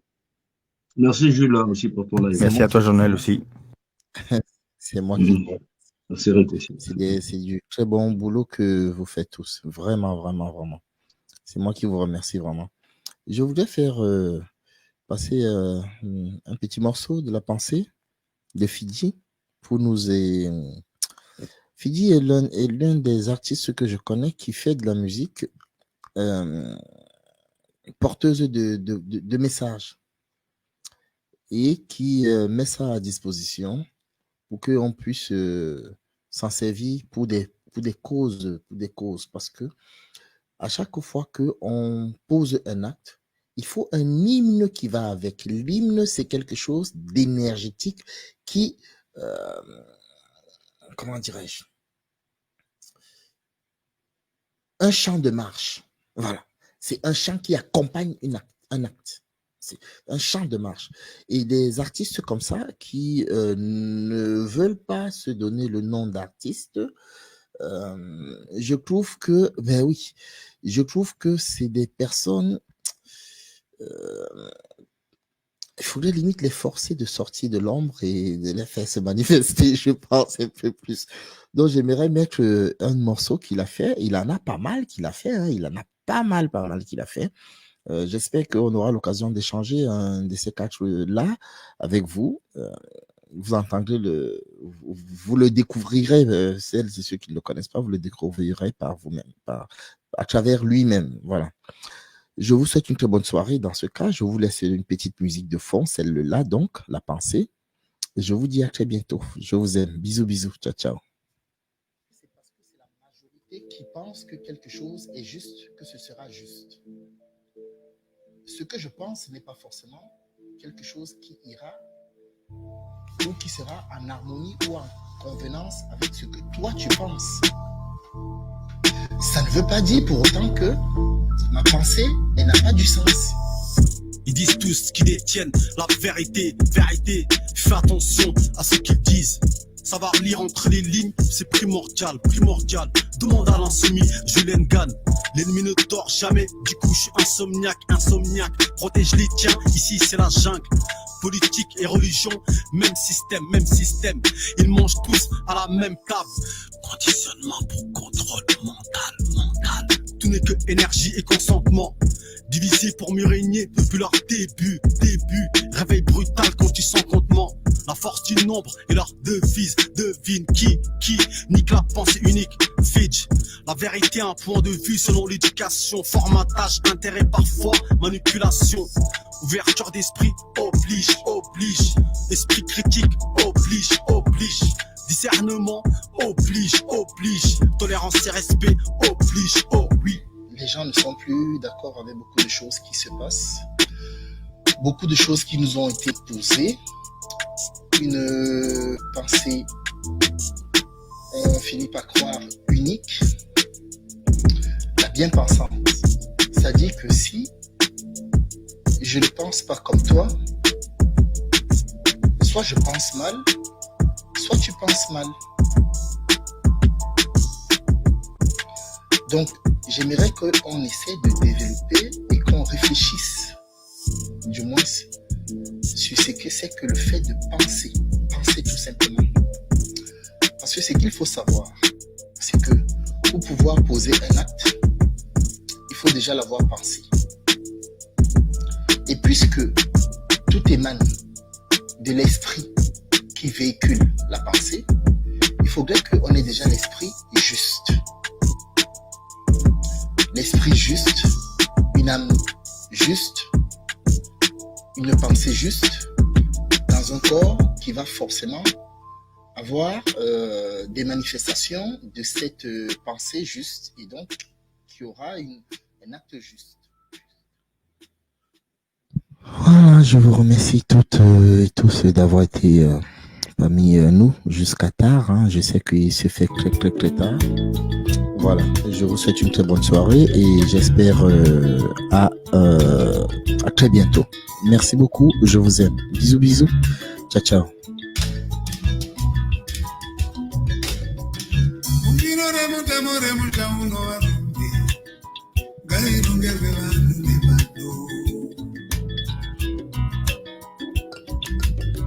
Merci, Jules, aussi pour ton live. Merci à toi, Jean-Noël, aussi. C'est moi qui vous Merci, Eric aussi. C'est du très bon boulot que vous faites tous. Vraiment. C'est moi qui vous remercie vraiment. Je voudrais faire passer un petit morceau de la pensée de Fidji pour nous. Fidji est l'un des artistes que je connais qui fait de la musique porteuse de messages et qui met ça à disposition pour qu'on puisse s'en servir pour des causes, parce que à chaque fois qu'on pose un acte, il faut un hymne qui va avec. L'hymne, c'est quelque chose d'énergétique qui, comment dirais-je, un chant de marche. Voilà. C'est un chant qui accompagne un acte. C'est un chant de marche. Et des artistes comme ça qui ne veulent pas se donner le nom d'artiste, je trouve que, je trouve que c'est des personnes il faudrait limite les forcer de sortir de l'ombre et de les faire se manifester, je pense, un peu plus. Donc, j'aimerais mettre un morceau qu'il a fait. Il en a pas mal qu'il a fait. Hein. Il en a pas mal qu'il a fait. J'espère qu'on aura l'occasion d'échanger un de ces quatre-là avec vous. Vous entendrez vous le découvrirez, celles et ceux qui ne le connaissent pas, vous le découvrirez par vous-même, à travers lui-même. Voilà. Je vous souhaite une très bonne soirée. Dans ce cas, je vous laisse une petite musique de fond, celle-là donc, La Pensée. Et je vous dis à très bientôt. Je vous aime. Bisous, bisous. Ciao, ciao. C'est parce que c'est la majorité qui pense que quelque chose est juste, que ce sera juste. Ce que je pense n'est pas forcément quelque chose qui ira ou qui sera en harmonie ou en convenance avec ce que toi tu penses. Ça ne veut pas dire pour autant que ma pensée, elle n'a pas du sens. Ils disent tous qu'ils détiennent la vérité. Fais attention à ce qu'ils disent. Savoir lire entre les lignes, c'est primordial. Demande à l'insoumis, Julien Gann. L'ennemi ne dort jamais, du coup je suis insomniaque. Protège les tiens, ici c'est la jungle. Politique et religion, même système. Ils mangent tous à la même table. Conditionnement pour contrôle mental. Tout n'est que énergie et consentement. Divisé pour mieux régner depuis leur début. Réveil brutal quand tu sens contentement. La force du nombre et leur devise. Devine qui nique la pensée unique. Fidge. La vérité, un point de vue selon l'éducation. Formatage, intérêt parfois, manipulation. Ouverture d'esprit oblige. Esprit critique oblige. Discernement oblige. Tolérance et respect oblige. Oh oui. Les gens ne sont plus d'accord avec beaucoup de choses qui se passent. Beaucoup de choses qui nous ont été posées. Une pensée, on finit par croire, unique. La bien-pensance. Ça dit que si je ne pense pas comme toi, soit je pense mal, soit tu penses mal. Donc, j'aimerais qu'on essaie de développer et qu'on réfléchisse, du moins, sur ce que c'est que le fait de penser tout simplement. Parce que ce qu'il faut savoir, c'est que pour pouvoir poser un acte, il faut déjà l'avoir pensé. Et puisque tout émane de l'esprit qui véhicule la pensée, il faudrait qu'on ait déjà l'esprit juste. L'esprit juste, une âme juste, une pensée juste, dans un corps qui va forcément avoir des manifestations de cette pensée juste et donc qui aura un acte juste. Voilà, je vous remercie toutes et tous d'avoir été parmi nous jusqu'à tard. Hein. Je sais qu'il se fait très tard. Voilà, je vous souhaite une très bonne soirée et j'espère à très bientôt. Merci beaucoup, je vous aime. Bisous. Ciao. Ungino remuta more multa ungo warumbi. Gai rungel